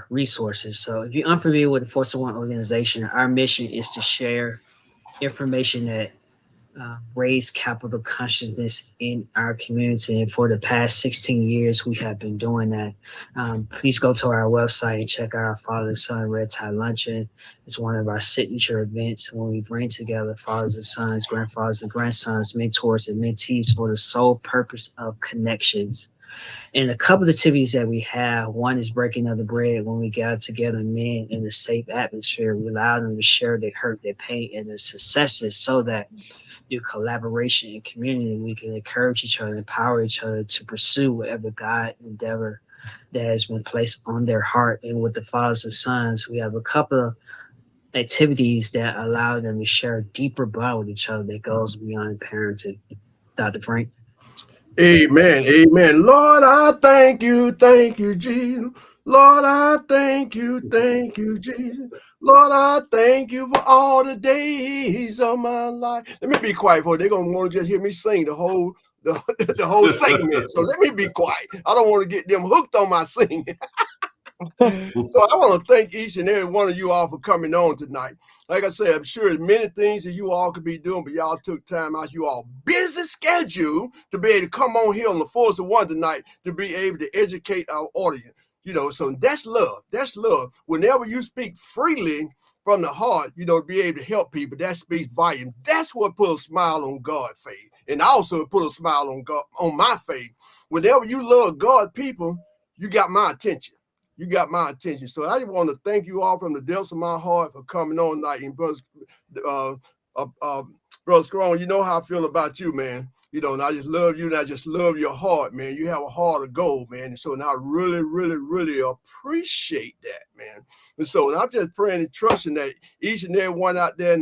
share resources. So if you're unfamiliar with the Force of One organization, our mission is to share information that raise capital consciousness in our community. And for the past 16 years, we have been doing that. Please go to our website and check out our Father and Son Red Tie Luncheon. It's one of our signature events when we bring together fathers and sons, grandfathers and grandsons, mentors and mentees for the sole purpose of connections. And a couple of activities that we have, one is breaking of the bread. When we gather together men in a safe atmosphere, we allow them to share their hurt, their pain, and their successes so that through collaboration and community, we can encourage each other, empower each other to pursue whatever God endeavor that has been placed on their heart. And with the fathers and sons, we have a couple of activities that allow them to share a deeper bond with each other that goes beyond parenting. Dr. Frank. Amen. Amen. Lord, I thank you, Jesus. Lord, I thank you, Jesus. Lord, I thank you for all the days of my life. Let me be quiet for they're gonna want to just hear me sing the whole whole segment. So let me be quiet. I don't want to get them hooked on my singing. So I want to thank each and every one of you all for coming on tonight. Like I said, I'm sure there's many things that you all could be doing, but y'all took time out you all busy schedule to be able to come on here on the Force of One tonight to be able to educate our audience. So that's love. That's love. Whenever you speak freely from the heart, to be able to help people, that speaks volume. That's what put a smile on God's face. And also put a smile on God, on my face. Whenever you love God people, you got my attention. You got my attention. So I just want to thank you all from the depths of my heart for coming on tonight. And Brother Scrone, you know how I feel about you, man. And I just love you, and I just love your heart, man. You have a heart of gold, man. And so and I really, really, really appreciate that, man. And so and I'm just praying and trusting that each and every one out there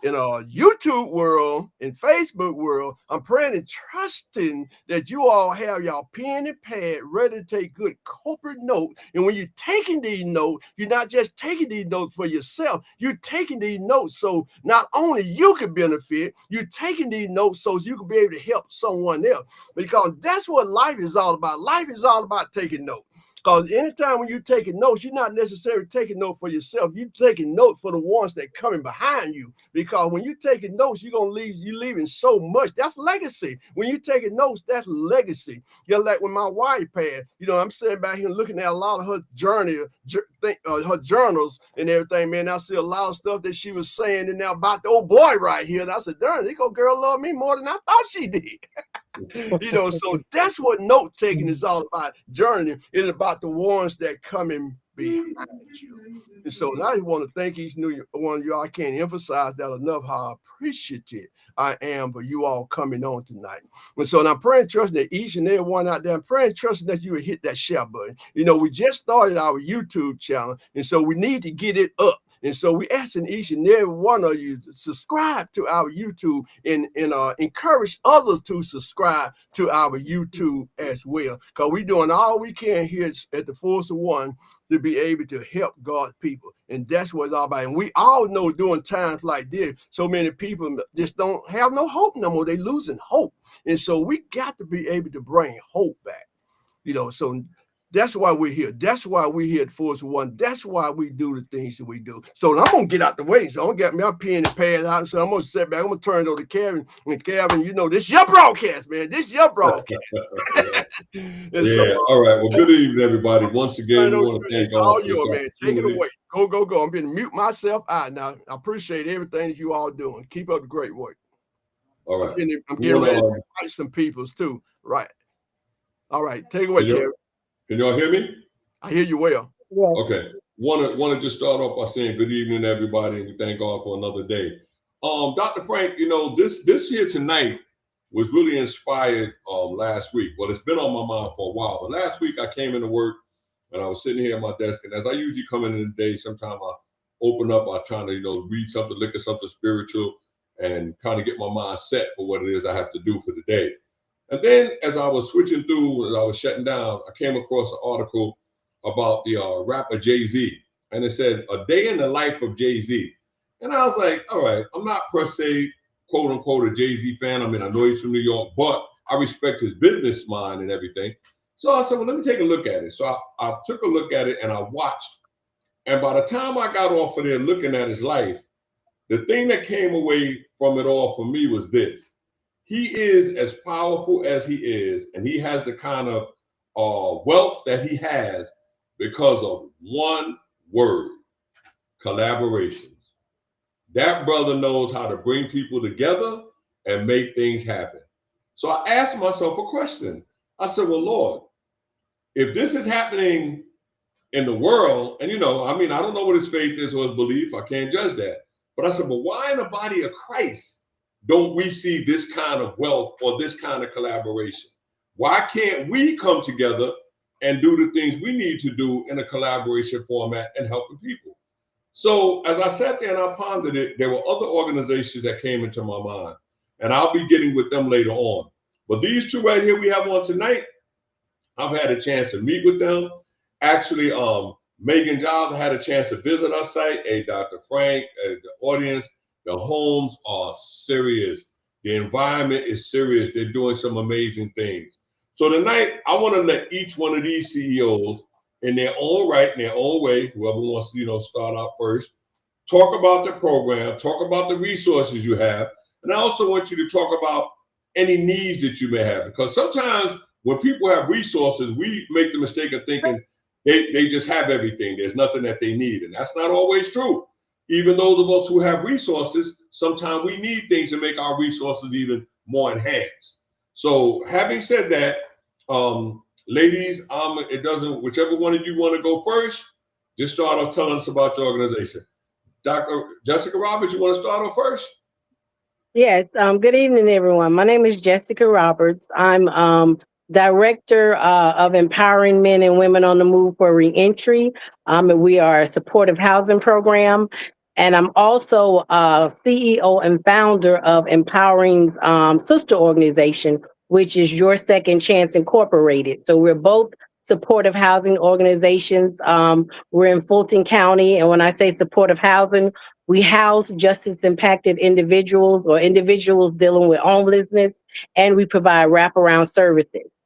in a YouTube world, in Facebook world, I'm praying and trusting that you all have y'all pen and pad ready to take good corporate note. And when you're taking these notes, you're not just taking these notes for yourself. You're taking these notes so not only you can benefit, you're taking these notes so you can be able to help someone else. Because that's what life is all about. Life is all about taking notes. Because anytime when you're taking notes, you're not necessarily taking notes for yourself. You're taking notes for the ones that coming behind you. Because when you're taking notes, you're leaving so much. That's legacy. When you're taking notes, that's legacy. Like when my wife passed, I'm sitting back here looking at a lot of her journey, her journals and everything, man. I see a lot of stuff that she was saying in there about the old boy right here. And I said, darn, this girl love me more than I thought she did. So that's what note taking is all about. Journeying is about the ones that coming behind you. And so I just want to thank each and every one of you. I can't emphasize that enough how appreciative I am for you all coming on tonight. And so I'm praying, trusting that each and every one out there, I'm praying, trusting that you will hit that share button. We just started our YouTube channel, and so we need to get it up. And so we asking each and every one of you to subscribe to our YouTube and encourage others to subscribe to our YouTube as well. Because we're doing all we can here at the Force of One to be able to help God's people. And that's what it's all about. And we all know during times like this, so many people just don't have no hope no more. They're losing hope. And so we got to be able to bring hope back. So that's why we're here. That's why we're here at Force One. That's why we do the things that we do. So I'm going to get out the way. So I'm going to get my pen and pad out. So I'm going to sit back. I'm going to turn it over to Kevin. And Kevin, this is your broadcast, man. This is your broadcast. All right. Well, good evening, everybody. Once again, we want to thank all you, man. Take it away. Go. I'm going to mute myself out now. I appreciate everything that you all doing. Keep up the great work. All right. I'm getting ready to invite some peoples too. Right. All right. Take it away, Kevin. Can y'all hear me? I hear you well. Yes. Okay. Want to just start off by saying good evening, everybody, and we thank God for another day. Dr. Frank, this here tonight was really inspired last week. Well, it's been on my mind for a while, but last week I came into work and I was sitting here at my desk, and as I usually come in the day, sometimes I open up, I try to read something, look at something spiritual, and kind of get my mind set for what it is I have to do for the day. And then as I was switching through, as I was shutting down, I came across an article about the rapper Jay-Z. And it said, a day in the life of Jay-Z. And I was like, all right, I'm not per se, quote unquote, a Jay-Z fan. I mean, I know he's from New York, but I respect his business mind and everything. So I said, well, let me take a look at it. So I took a look at it and I watched. And by the time I got off of there looking at his life, the thing that came away from it all for me was this. He is as powerful as he is, and he has the kind of wealth that he has because of one word: collaborations. That brother knows how to bring people together and make things happen. So I asked myself a question. I said, well, Lord, if this is happening in the world, and I mean, I don't know what his faith is or his belief, I can't judge that. But I said, but why in the body of Christ don't we see this kind of wealth or this kind of collaboration? Why can't we come together and do the things we need to do in a collaboration format and helping people? So as I sat there and I pondered it, there were other organizations that came into my mind, and I'll be getting with them later on. But these two right here we have on tonight, I've had a chance to meet with them. Actually, Megan Giles had a chance to visit our site. Hey, Dr. Frank, the audience, the homes are serious. The environment is serious. They're doing some amazing things. So tonight, I want to let each one of these CEOs, in their own right, in their own way, whoever wants to, start out first, talk about the program, talk about the resources you have, and I also want you to talk about any needs that you may have, because sometimes when people have resources, we make the mistake of thinking they just have everything. There's nothing that they need. And that's not always true. Even those of us who have resources, sometimes we need things to make our resources even more enhanced. So having said that, ladies, it doesn't, whichever one of you want to go first, just start off telling us about your organization. Dr. Jessica Roberts, you want to start off first? Yes, good evening, everyone. My name is Jessica Roberts. I'm Director of Empowering Men and Women on the Move for Reentry. And we are a supportive housing program. And I'm also CEO and founder of Empowering's sister organization, which is Your Second Chance Incorporated. So we're both supportive housing organizations. We're in Fulton County. And when I say supportive housing, we house justice impacted individuals or individuals dealing with homelessness, and we provide wraparound services.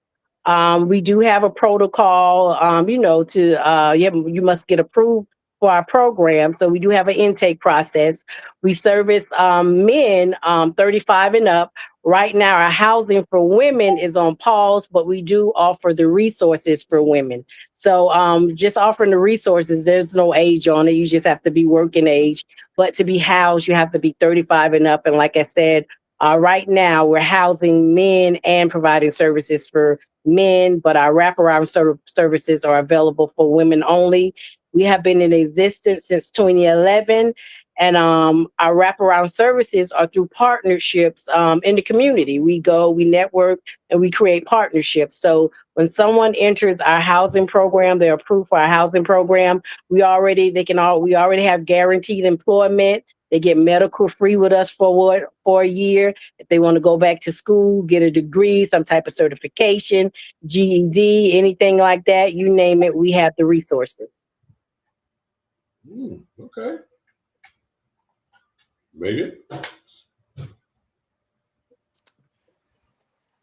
We do have a protocol, you must get approved for our program. So we do have an intake process. We service men 35 and up. Right now, our housing for women is on pause, but we do offer the resources for women. So just offering the resources, there's no age on it. You just have to be working age. But to be housed, you have to be 35 and up. And like I said, right now we're housing men and providing services for men, but our wraparound services are available for women only. We have been in existence since 2011. And our wraparound services are through partnerships in the community. We go, we network, and we create partnerships. So when someone enters our housing program, they're approved for our housing program. We already have guaranteed employment. They get medical free with us for a year. If they want to go back to school, get a degree, some type of certification, GED, anything like that, you name it, we have the resources. Okay. Megan?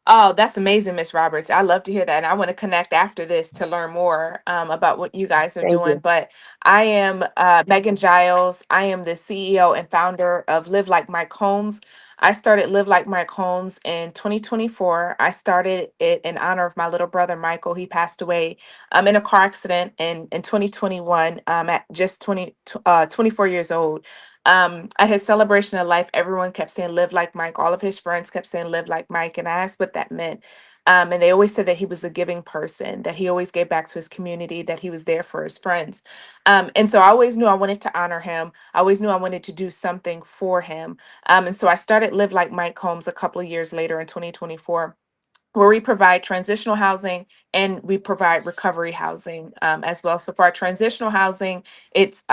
Oh, that's amazing, Miss Roberts. I love to hear that. And I want to connect after this to learn more about what you guys are Thank doing. you. But I am Megan Giles. I am the CEO and founder of Live Like Mike Homes. I started Live Like Mike Homes in 2024. I started it in honor of my little brother, Michael. He passed away in a car accident in 2021 at just 24 years old. At his celebration of life, everyone kept saying live like Mike. All of his friends kept saying live like Mike. And I asked what that meant. And they always said that he was a giving person, that he always gave back to his community, that he was there for his friends. And so I always knew I wanted to honor him. I always knew I wanted to do something for him. And so I started Live Like Mike Homes a couple of years later in 2024, where we provide transitional housing and we provide recovery housing as well. So for our transitional housing, it's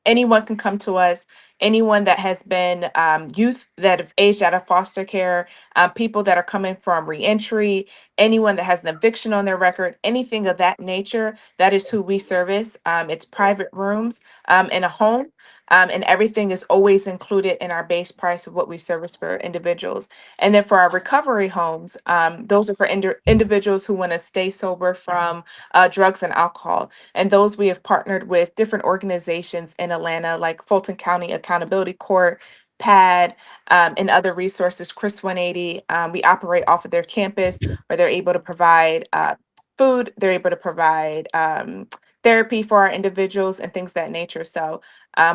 anyone can come to us. anyone that has been youth that have aged out of foster care, people that are coming from reentry, anyone that has an eviction on their record, anything of that nature. That is who we service. It's private rooms in a home. And everything is always included in our base price of what we service for individuals. And then for our recovery homes, those are for individuals who want to stay sober from drugs and alcohol. And those we have partnered with different organizations in Atlanta, like Fulton County Accountability Court, PAD, and other resources, Chris 180. We operate off of their campus where they're able to provide food, they're able to provide therapy for our individuals and things of that nature. So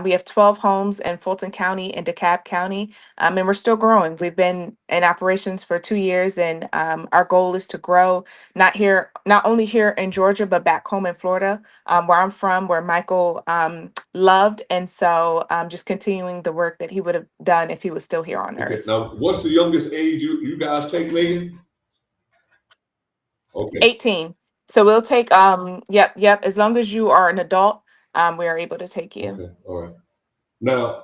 we have 12 homes in Fulton County and DeKalb County, and we're still growing. We've been in operations for 2 years, and our goal is to grow not only here in Georgia, but back home in Florida, where I'm from, where Michael loved. And so just continuing the work that he would have done if he was still here on Okay. earth. Now, what's the youngest age you guys take, Megan? Okay. 18. So we'll take yep. As long as you are an adult, we are able to take you. Okay. All right. Now,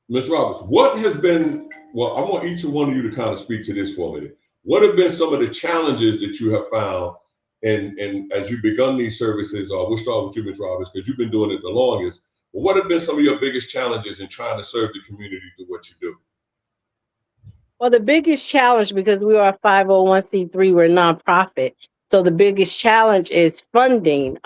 Ms. Roberts, what has been, well, I want each one of you to kind of speak to this for a minute. What have been some of the challenges that you have found and as you've begun these services? We'll start with you, Ms. Roberts, because you've been doing it the longest. But what have been some of your biggest challenges in trying to serve the community through what you do? Well, the biggest challenge, because we are a 501c3, we're a nonprofit. So the biggest challenge is funding.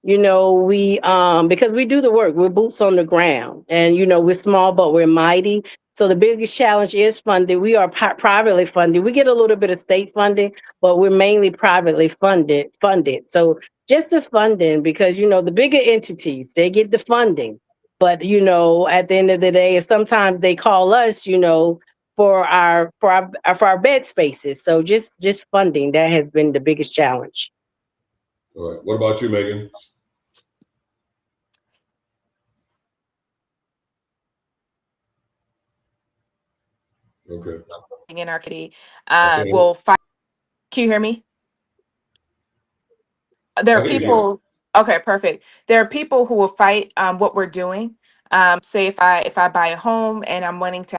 We because we do the work, we're boots on the ground, and we're small but we're mighty. So the biggest challenge is funding. We are privately funded. We get a little bit of state funding, but we're mainly privately funded. So just the funding, because the bigger entities, they get the funding. But at the end of the day, if sometimes they call us, for our bed spaces. So just funding, that has been the biggest challenge. All right. What about you, Megan? Okay. In our community, Okay. will fight. Can you hear me? There I are hear you. people. Okay, perfect. There are people who will fight what we're doing. Say if I buy a home and I'm wanting to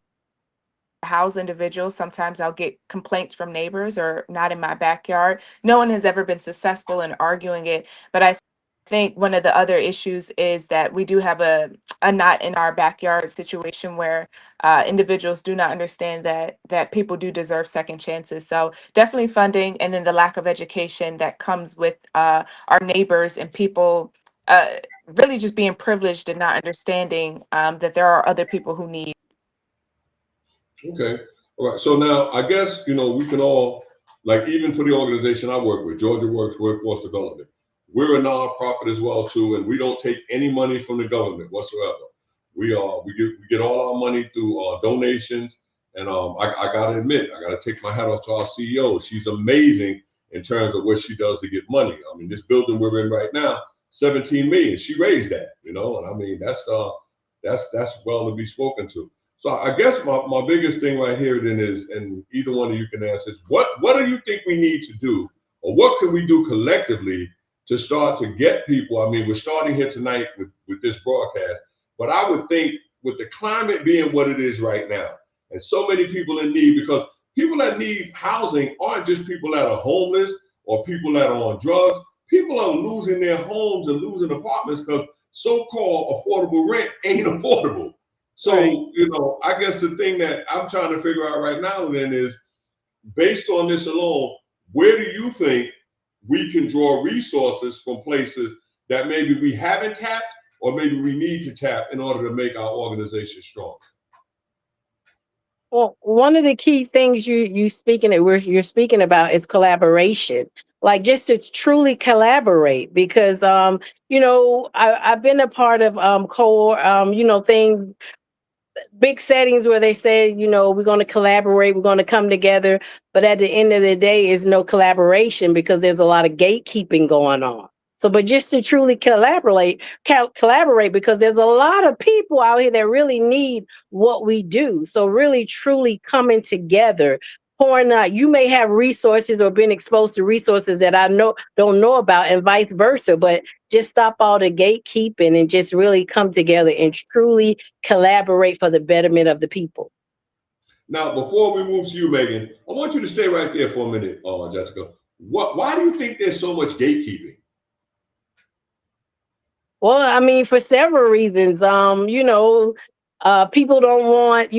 house individuals, sometimes I'll get complaints from neighbors or not in my backyard. No one has ever been successful in arguing it, but I think one of the other issues is that we do have a not in our backyard situation where individuals do not understand that people do deserve second chances. So definitely funding, and then the lack of education that comes with our neighbors and people really just being privileged and not understanding that there are other people who need. Okay. All right. So now I guess, we can all, like, even for the organization I work with, Georgia Works Workforce Development, we're a nonprofit as well too, and we don't take any money from the government whatsoever. We get all our money through donations, and I gotta admit, I gotta take my hat off to our CEO. She's amazing in terms of what she does to get money. I mean, this building we're in right now, 17 million. She raised that, and I mean that's well to be spoken to. So I guess my biggest thing right here then is, and either one of you can answer, is what do you think we need to do, or what can we do collectively to start to get people? I mean, we're starting here tonight with this broadcast, but I would think with the climate being what it is right now, and so many people in need, because people that need housing aren't just people that are homeless or people that are on drugs. People are losing their homes and losing apartments because so-called affordable rent ain't affordable. So, I guess the thing that I'm trying to figure out right now then is, based on this alone, where do you think we can draw resources from places that maybe we haven't tapped or maybe we need to tap in order to make our organization strong? Well, one of the key things you're speaking about is collaboration. Like just to truly collaborate, because I've been a part of things, big settings where they say, we're going to collaborate, we're going to come together. But at the end of the day, is no collaboration because there's a lot of gatekeeping going on. So, but just to truly collaborate, because there's a lot of people out here that really need what we do. So really, truly coming together, pouring out. You may have resources or been exposed to resources that I don't know about, and vice versa. But just stop all the gatekeeping and just really come together and truly collaborate for the betterment of the people. Now, before we move to you, Megan, I want you to stay right there for a minute, Jessica. Why do you think there's so much gatekeeping? Well, I mean, for several reasons. People don't want,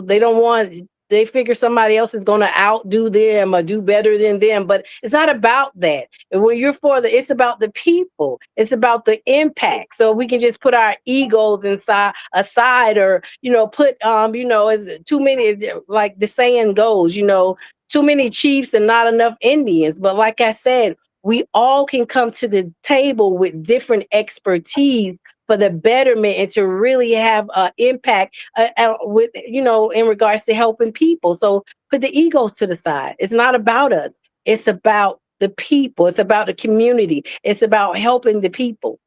they don't want, they figure somebody else is going to outdo them or do better than them, but it's not about that. And when you're for it's about the people, it's about the impact. So we can just put our egos aside, or put as too many, like the saying goes, too many chiefs and not enough Indians. But like I said, we all can come to the table with different expertise for the betterment and to really have an impact with, in regards to helping people. So put the egos to the side. It's not about us. It's about the people. It's about the community. It's about helping the people.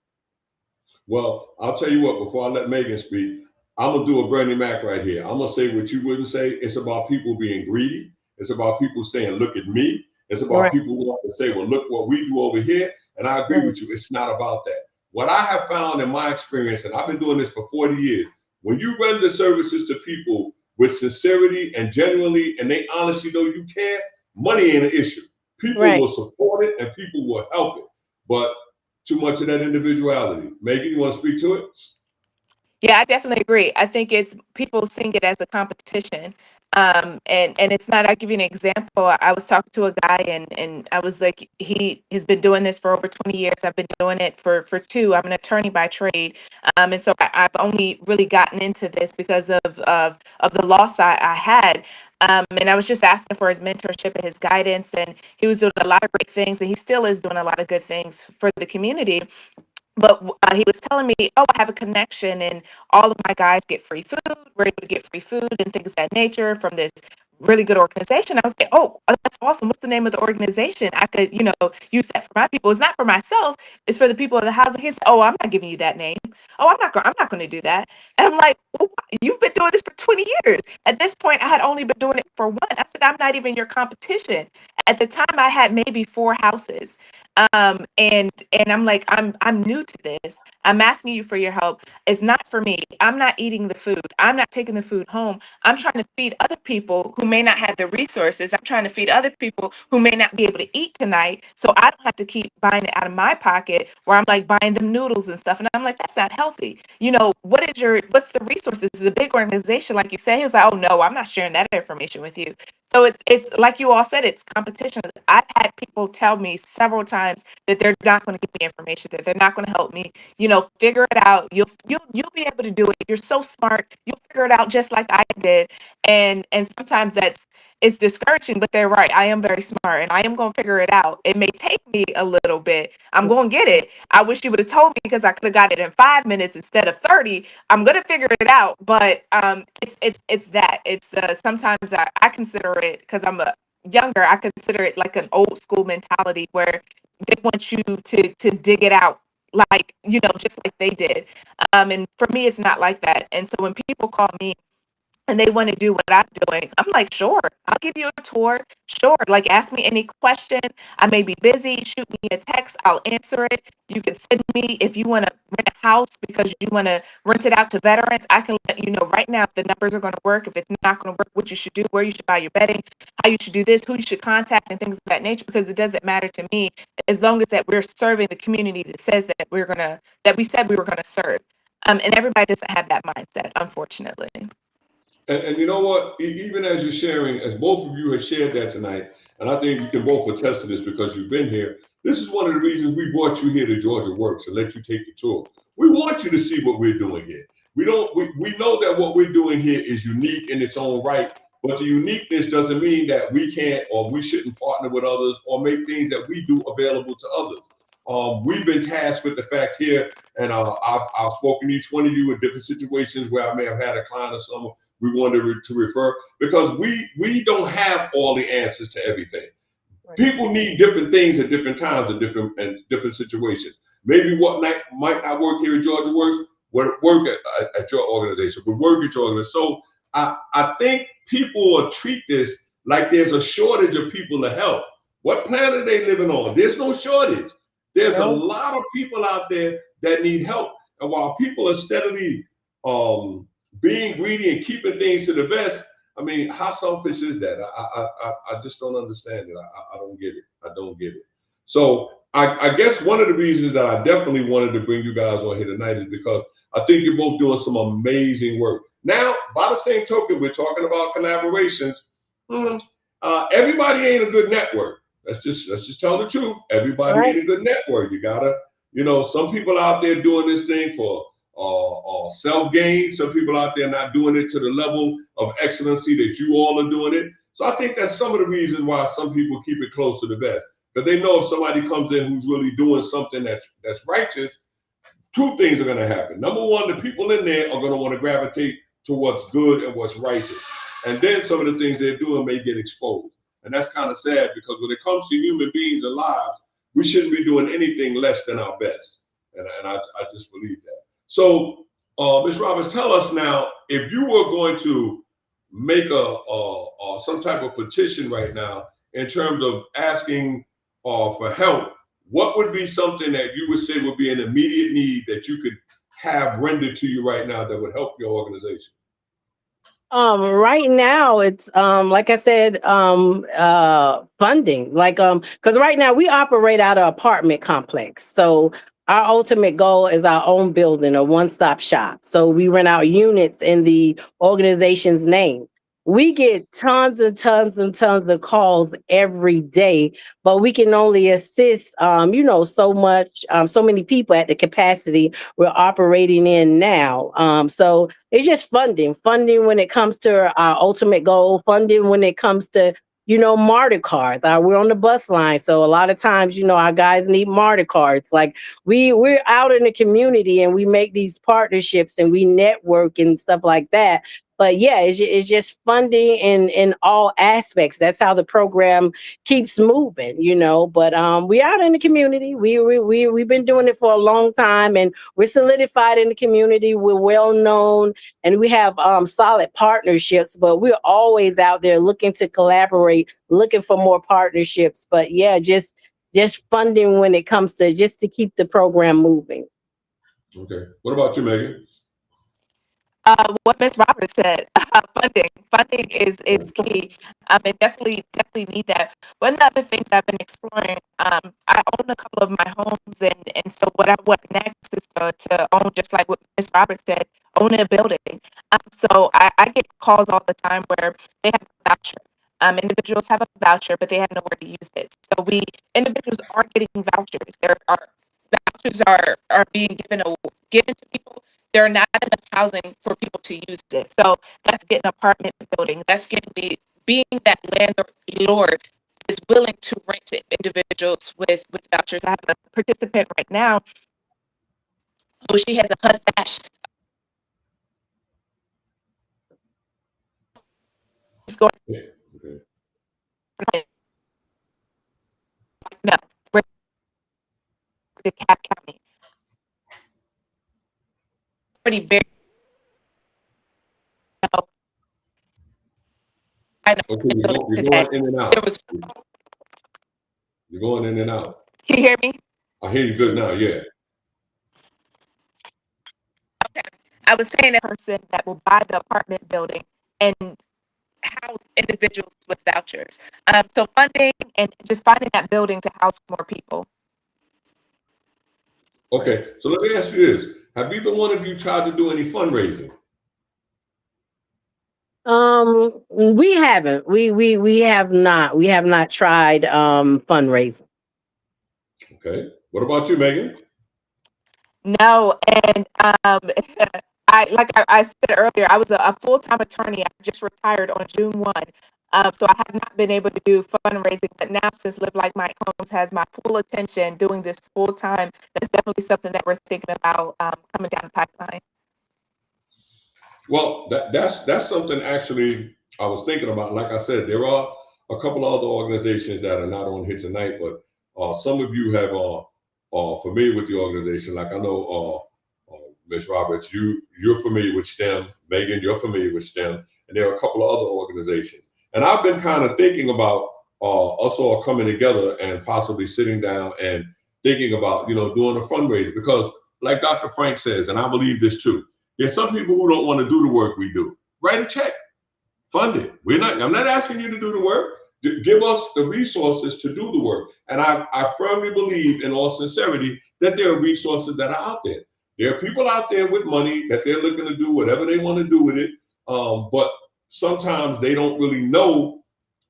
Well, I'll tell you what, before I let Megan speak, I'm going to do a Bernie Mac right here. I'm going to say what you wouldn't say. It's about people being greedy. It's about people saying, look at me. It's about Right. people wanting to say, well, look what we do over here. And I agree with you. It's not about that. What I have found in my experience, and I've been doing this for 40 years, when you render services to people with sincerity and genuinely, and they honestly know you care, money ain't an issue. People Right. will support it and people will help it. But too much of that individuality. Megan, you want to speak to it? Yeah, I definitely agree. I think it's people seeing it as a competition. And it's not. I'll give you an example. I was talking to a guy, and I was like, he has been doing this for over 20 years. I've been doing it for two. I'm an attorney by trade. And so I've only really gotten into this because of the loss I had. And I was just asking for his mentorship and his guidance, and he was doing a lot of great things, and he still is doing a lot of good things for the community. But he was telling me, oh, I have a connection, and all of my guys get free food. We're able to get free food and things of that nature from this really good organization. I was like, oh, that's awesome. What's the name of the organization? I could, use that for my people. It's not for myself. It's for the people of the house. He said, oh, I'm not giving you that name. Oh, I'm not going to do that. And I'm like, well, you've been doing this for 20 years. At this point, I had only been doing it for one. I said, I'm not even your competition. At the time, I had maybe 4 houses. And I'm like, I'm new to this. I'm asking you for your help. It's not for me. I'm not eating the food. I'm not taking the food home. I'm trying to feed other people who may not have the resources. I'm trying to feed other people who may not be able to eat tonight. So I don't have to keep buying it out of my pocket where I'm like buying them noodles and stuff. And I'm like, that's not healthy. What's the resources? It's a big organization, like you say. He's like, oh no, I'm not sharing that information with you. So it's like you all said, it's competition. I've had people tell me several times that they're not going to give me information, that they're not going to help me. Figure it out. You'll be able to do it. You're so smart. You'll figure it out just like I did. And sometimes it's discouraging, but they're right. I am very smart, and I am going to figure it out. It may take me a little bit. I'm going to get it. I wish you would have told me, because I could have got it in 5 minutes instead of 30. I'm going to figure it out. But it's that. It's the sometimes I consider it, because I'm younger, I consider it like an old school mentality where they want you to dig it out, like, just like they did. And for me, it's not like that. And so when people call me and they want to do what I'm doing, I'm like, sure, I'll give you a tour. Sure. Like, ask me any question. I may be busy. Shoot me a text. I'll answer it. You can send me, if you want to rent a house because you want to rent it out to veterans, I can let you know right now if the numbers are going to work, if it's not going to work, what you should do, where you should buy your bedding, how you should do this, who you should contact, and things of that nature, because it doesn't matter to me as long as that we're serving the community that says that that we said we were going to serve. And everybody doesn't have that mindset, unfortunately. And you know what? Even as you're sharing, as both of you have shared that tonight, and I think you can both attest to this because you've been here. This is one of the reasons we brought you here to Georgia Works and let you take the tour. We want you to see what we're doing here. We know that what we're doing here is unique in its own right, but the uniqueness doesn't mean that we can't or we shouldn't partner with others or make things that we do available to others. We've been tasked with the fact here, and I've spoken to each one of you in different situations where I may have had a client or someone we wanted to refer, because we don't have all the answers to everything. Right. People need different things at different times and different situations. Maybe what might not work here at Georgia Works would work at your organization, would work at your organization. So I think people will treat this like there's a shortage of people to help. What planet are they living on? There's no shortage. There's a lot of people out there that need help. And while people are steadily being greedy and keeping things to the vest, I mean, how selfish is that? I just don't understand it. I don't get it. I don't get it. So I guess one of the reasons that I definitely wanted to bring you guys on here tonight is because I think you're both doing some amazing work. Now, by the same token, we're talking about collaborations. Everybody ain't a good network. Let's just tell the truth. Everybody ain't a good network. You gotta, some people out there doing this thing for self-gain. Some people out there not doing it to the level of excellency that you all are doing it. So I think that's some of the reasons why some people keep it close to the vest. Because they know if somebody comes in who's really doing something that's righteous, two things are going to happen. Number one, the people in there are going to want to gravitate to what's good and what's righteous. And then some of the things they're doing may get exposed. And that's kind of sad, because when it comes to human beings and lives, we shouldn't be doing anything less than our best. And I just believe that. So, Ms. Roberts, tell us now, if you were going to make some type of petition right now in terms of asking for help, what would be something that you would say would be an immediate need that you could have rendered to you right now that would help your organization? Right now it's like I said, funding. Because right now we operate out of apartment complex. So our ultimate goal is our own building, a one-stop shop. So we rent out units in the organization's name. We get tons and tons and tons of calls every day, but we can only assist, so much, so many people at the capacity we're operating in now. So it's just funding when it comes to our ultimate goal, funding when it comes to, MARTA cards. We're on the bus line. So a lot of times, our guys need MARTA cards. Like we're out in the community and we make these partnerships and we network and stuff like that. But yeah, it's just funding in all aspects. That's how the program keeps moving, But we out in the community. We've been doing it for a long time, and we're solidified in the community. We're well known, and we have solid partnerships. But we're always out there looking to collaborate, looking for more partnerships. But yeah, just funding when it comes to just to keep the program moving. Okay. What about you, Megan? What Ms. Roberts said, funding is key. And definitely need that. One of the other things I've been exploring, I own a couple of my homes, and so what I want next is to own, just like what Ms. Roberts said, own a building. So I get calls all the time where they have a voucher. Individuals have a voucher, but they have nowhere to use it. So individuals are getting vouchers. Vouchers are being given to people. There are not enough housing for people to use it. So that's getting an apartment building. That's being that landlord is willing to rent to individuals with vouchers. I have a participant right now who she has a HUD dash. She's going. Okay. No, we're DeKalb County. Pretty very. No. I know. Okay, you're going in and out. You're going in and out. Can you hear me? I hear you good now, yeah. Okay. I was saying a person that will buy the apartment building and house individuals with vouchers. So funding and just finding that building to house more people. Okay, so let me ask you this. Have either one of you tried to do any fundraising? We haven't. We have not. We have not tried fundraising. Okay. What about you, Megan? No, and I said earlier, I was a full-time attorney. I just retired on June 1. So I have not been able to do fundraising, but now since Live Like Mike Homes has my full attention doing this full time, that's definitely something that we're thinking about coming down the pipeline. Well, that's something actually I was thinking about. Like I said, there are a couple of other organizations that are not on here tonight, but some of you have are familiar with the organization. Like I know Ms. Roberts, you're familiar with STEM. Megan, you're familiar with STEM. and there are a couple of other organizations. And I've been kind of thinking about us all coming together and possibly sitting down and thinking about, doing a fundraiser, because like Dr. Frank says, and I believe this too, there's some people who don't want to do the work we do. Write a check, fund it. I'm not asking you to do the work. Give us the resources to do the work. And I firmly believe, in all sincerity, that there are resources that are out there. There are people out there with money that they're looking to do whatever they want to do with it. But sometimes they don't really know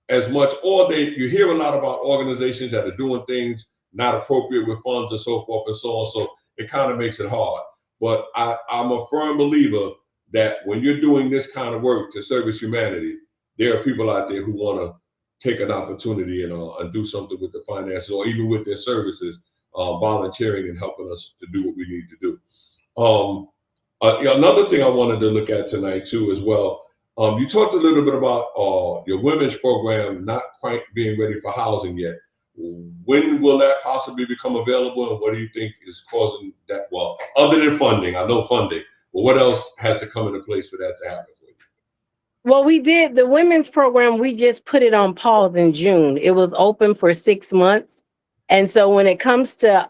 as much, or you hear a lot about organizations that are doing things not appropriate with funds and so forth and so on. So it kind of makes it hard. But I'm a firm believer that when you're doing this kind of work to service humanity, there are people out there who want to take an opportunity and do something with the finances, or even with their services, volunteering and helping us to do what we need to do. Another thing I wanted to look at tonight too as well. You talked a little bit about your women's program not quite being ready for housing yet. When will that possibly become available, and what do you think is causing that? Well, other than funding, I know funding, but what else has to come into place for that to happen for you? Well, we did the women's program. We just put it on pause in June. It was open for 6 months. And so when it comes to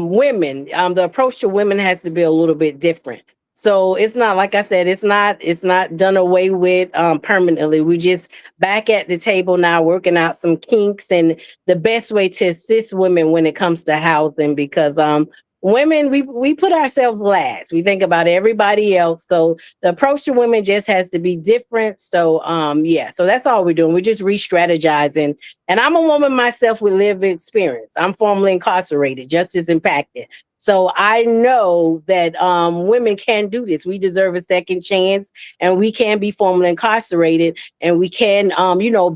women, the approach to women has to be a little bit different. So it's not, like I said, it's not done away with permanently. We just back at the table now, working out some kinks and the best way to assist women when it comes to housing, because women, we put ourselves last. We think about everybody else. So the approach to women just has to be different. So yeah, so that's all we're doing. We're just re-strategizing. And I'm a woman myself with lived experience. I'm formerly incarcerated, just as impacted. So I know that women can do this. We deserve a second chance, and we can be formerly incarcerated, and we can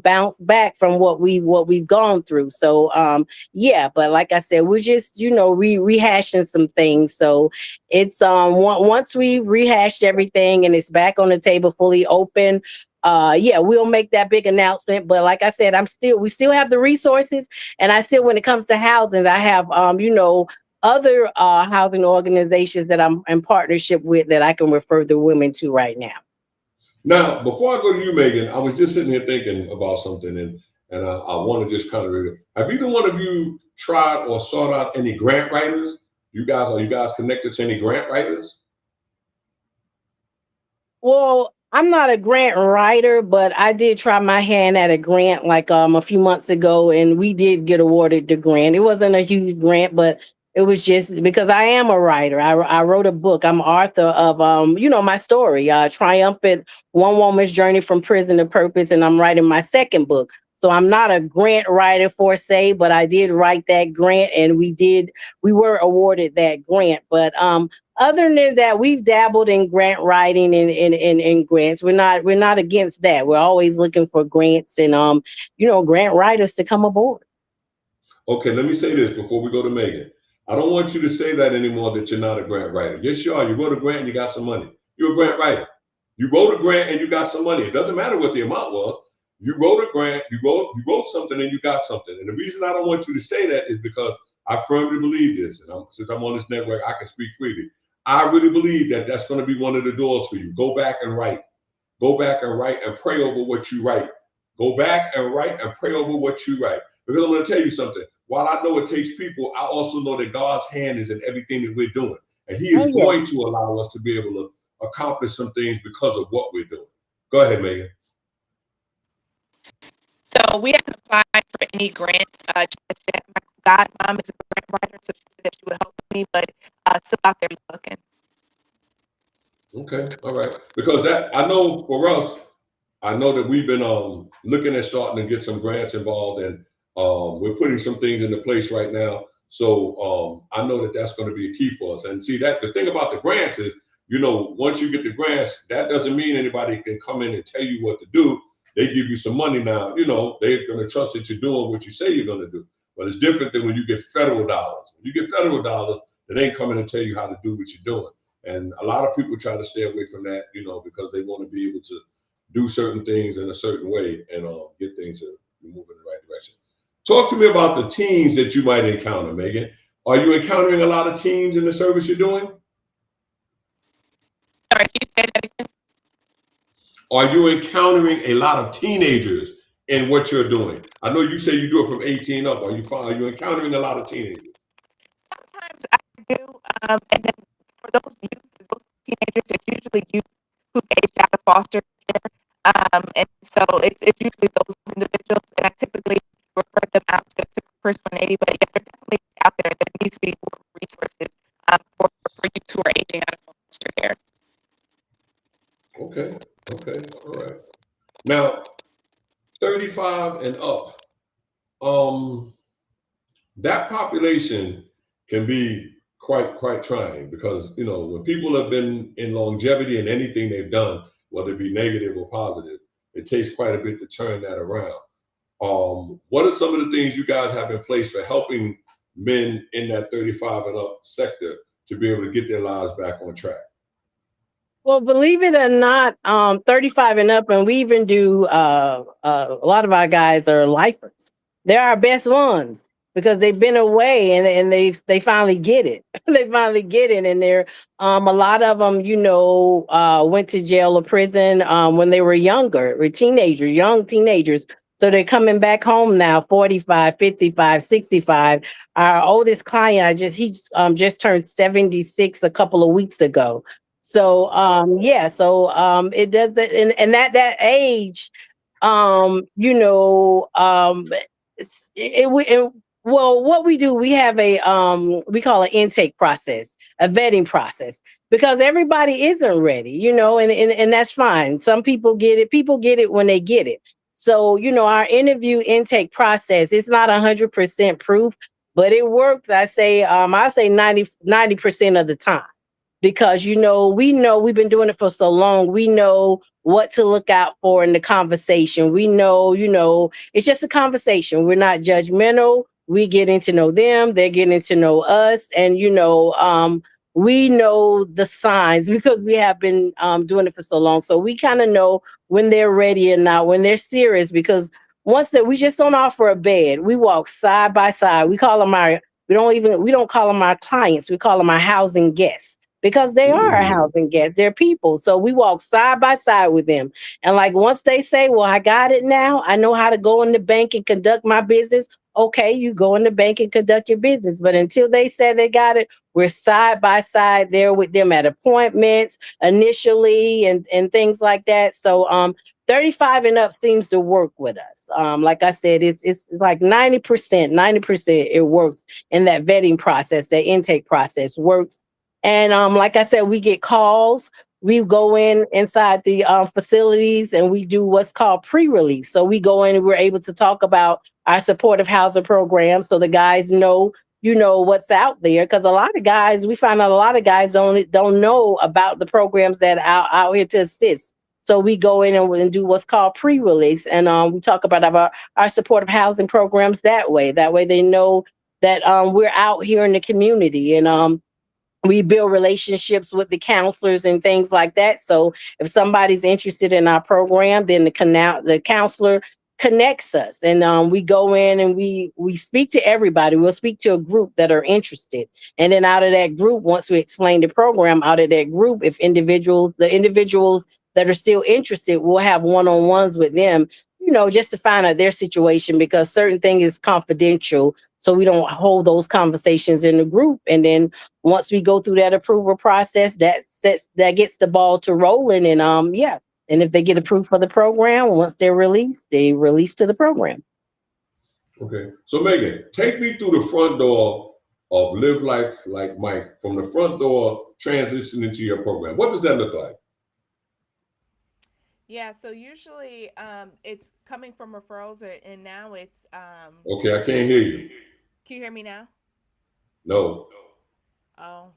bounce back from what we've gone through. So yeah, but like I said, we're just rehashing some things. So it's once we rehashed everything and it's back on the table, fully open, yeah, we'll make that big announcement. But like I said, we still have the resources, and I still, when it comes to housing, I have other housing organizations that I'm in partnership with that I can refer the women to right now. Now, before I go to you, Megan, I was just sitting here thinking about something, and I want to just kind of read it. Have either one of you tried or sought out any grant writers? Are you guys connected to any grant writers? Well, I'm not a grant writer, but I did try my hand at a grant like a few months ago, and we did get awarded the grant. It wasn't a huge grant, but it was just because I am a writer. I wrote a book. I'm author of my story, Triumphant One Woman's Journey from Prison to Purpose, and I'm writing my second book. So I'm not a grant writer for say, but I did write that grant, and we were awarded that grant. But other than that, we've dabbled in grant writing and in grants. We're not against that. We're always looking for grants and grant writers to come aboard. Okay, let me say this before we go to Megan. I don't want you to say that anymore, that you're not a grant writer. Yes, you are. You wrote a grant and you got some money. You're a grant writer. You wrote a grant and you got some money. It doesn't matter what the amount was. You wrote a grant, you wrote something, and you got something. And the reason I don't want you to say that is because I firmly believe this. And since I'm on this network, I can speak freely. I really believe that that's going to be one of the doors for you. Go back and write. Go back and write and pray over what you write. Go back and write and pray over what you write. Because I'm going to tell you something. While I know it takes people, I also know that God's hand is in everything that we're doing. And he is going to allow us to be able to accomplish some things because of what we're doing. Go ahead, Megan. So we haven't applied for any grants. My godmom is a grant writer, so she said she would help me, but still out there looking. Okay, all right. Because I know for us, I know that we've been looking at starting to get some grants involved, and we're putting some things into place right now. So I know that that's going to be a key for us. And see, that the thing about the grants is, once you get the grants, that doesn't mean anybody can come in and tell you what to do. They give you some money now, they're going to trust that you're doing what you say you're going to do. But it's different than when you get federal dollars. When you get federal dollars, they ain't coming and tell you how to do what you're doing. And a lot of people try to stay away from that, because they want to be able to do certain things in a certain way and get things to move in the right direction. Talk to me about the teens that you might encounter, Megan. Are you encountering a lot of teens in the service you're doing? Sorry, can you say that again? Are you encountering a lot of teenagers in what you're doing? I know you say you do it from 18 up. Are you encountering a lot of teenagers? Sometimes I do, and then for those youth, those teenagers, it's usually youth who've aged out of foster care, and so it's usually those individuals, and I typically refer them out to First 180. But yeah, they're definitely out there. There needs to be more resources for youth who are aging out of foster care. Okay, all right. Now, 35 and up, that population can be quite trying because when people have been in longevity in anything they've done, whether it be negative or positive, it takes quite a bit to turn that around. What are some of the things you guys have in place for helping men in that 35 and up sector to be able to get their lives back on track? Well, believe it or not, 35 and up, and we even do a lot of our guys are lifers. They're our best ones because they've been away and they finally get it. They finally get it, and they're a lot of them, went to jail or prison when they were younger, were teenagers, young teenagers. So they're coming back home now, 45, 55, 65. Our oldest client, he just turned 76 a couple of weeks ago. So it does it, and that age, well, what we do, we have we call an intake process, a vetting process, because everybody isn't ready, and that's fine. Some people get it when they get it. So, our interview intake process, it's not 100% proof, but it works. I say 90% of the time, because we know we've been doing it for so long. We know what to look out for in the conversation. We know, it's just a conversation. We're not judgmental. We getting to know them, they're getting to know us, and we know the signs because we have been doing it for so long. So we kind of know when they're ready and not, when they're serious, because once that we just don't offer a bed, we walk side by side. We don't call them our clients. We call them our housing guests, because they are our housing guests. They're people. So we walk side by side with them. And like once they say, well, I got it now, I know how to go in the bank and conduct my business. Okay, you go in the bank and conduct your business. But until they say they got it, we're side by side there with them at appointments initially and things like that. So 35 and up seems to work with us. Like I said, it's like 90% it works in that vetting process. That intake process works. And like I said, we get calls. We go inside the facilities and we do what's called pre-release. So we go in and we're able to talk about our supportive housing program, so the guys know, what's out there. Because we find out a lot of guys don't know about the programs that are out here to assist. So we go in and do what's called pre-release, and we talk about our supportive housing programs that way. That way they know that we're out here in the community, and we build relationships with the counselors and things like that. So if somebody's interested in our program, then the counselor connects us, and we go in and we speak to everybody. We'll speak to a group that are interested, and then out of that group, once we explain the program, out of that group, if the individuals that are still interested, we'll have one-on-ones with them, just to find out their situation, because certain thing is confidential. So we don't hold those conversations in the group. And then once we go through that approval process, that gets the ball to rolling. And and if they get approved for the program, once they're released, they release to the program. Okay. So Megan, take me through the front door of Live Life Like Mike, from the front door transitioning to your program. What does that look like? Yeah, so usually it's coming from referrals, and now it's Okay, I can't hear you. Can you hear me now? No. Oh.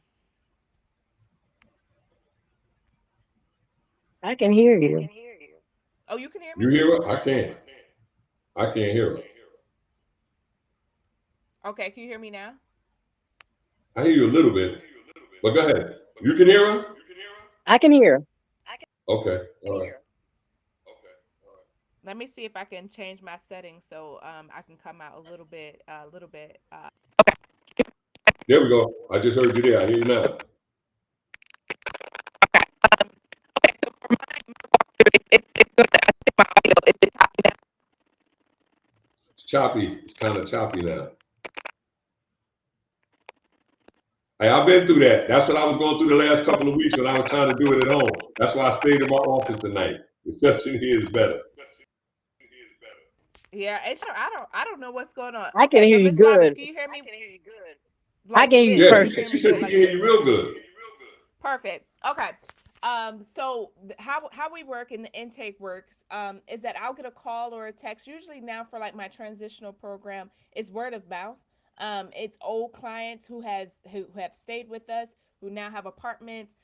I can hear you. Oh, you can hear me? You hear her? I can't. I can't hear her. Okay, can you hear me now? I hear you a little bit, but go ahead. You can hear her? I can hear. Okay. All right. Let me see if I can change my settings so I can come out a little bit. There we go. I just heard you there. I hear you now. Okay, so for my it's choppy. It's kind of choppy now. Hey, I've been through that. That's what I was going through the last couple of weeks when I was trying to do it at home. That's why I stayed in my office tonight. Reception here is better. Yeah, I don't know what's going on. I can Okay, hear but you Miss Roberts, good. can you hear me I like can hear you this? Yeah, Can you she, hear she me said good she like can hear this? you real good. Perfect. Okay. So how we work and the intake works is that I'll get a call or a text. Usually now for like my transitional program, is word of mouth. It's old clients who have stayed with us, who now have apartments.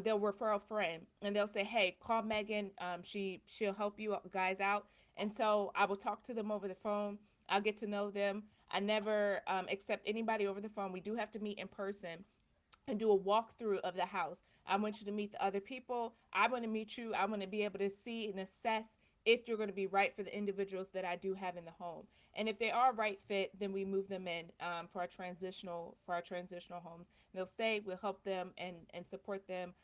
They'll refer a friend and they'll say, "Hey, call Megan. She'll help you guys out." And so I will talk to them over the phone. I'll get to know them. I never accept anybody over the phone. We do have to meet in person and do a walkthrough of the house. I want you to meet the other people. I want to meet you. I want to be able to see and assess if you're going to be right for the individuals that I do have in the home. And if they are right fit, then we move them in for our transitional homes. They'll stay. We'll help them and support them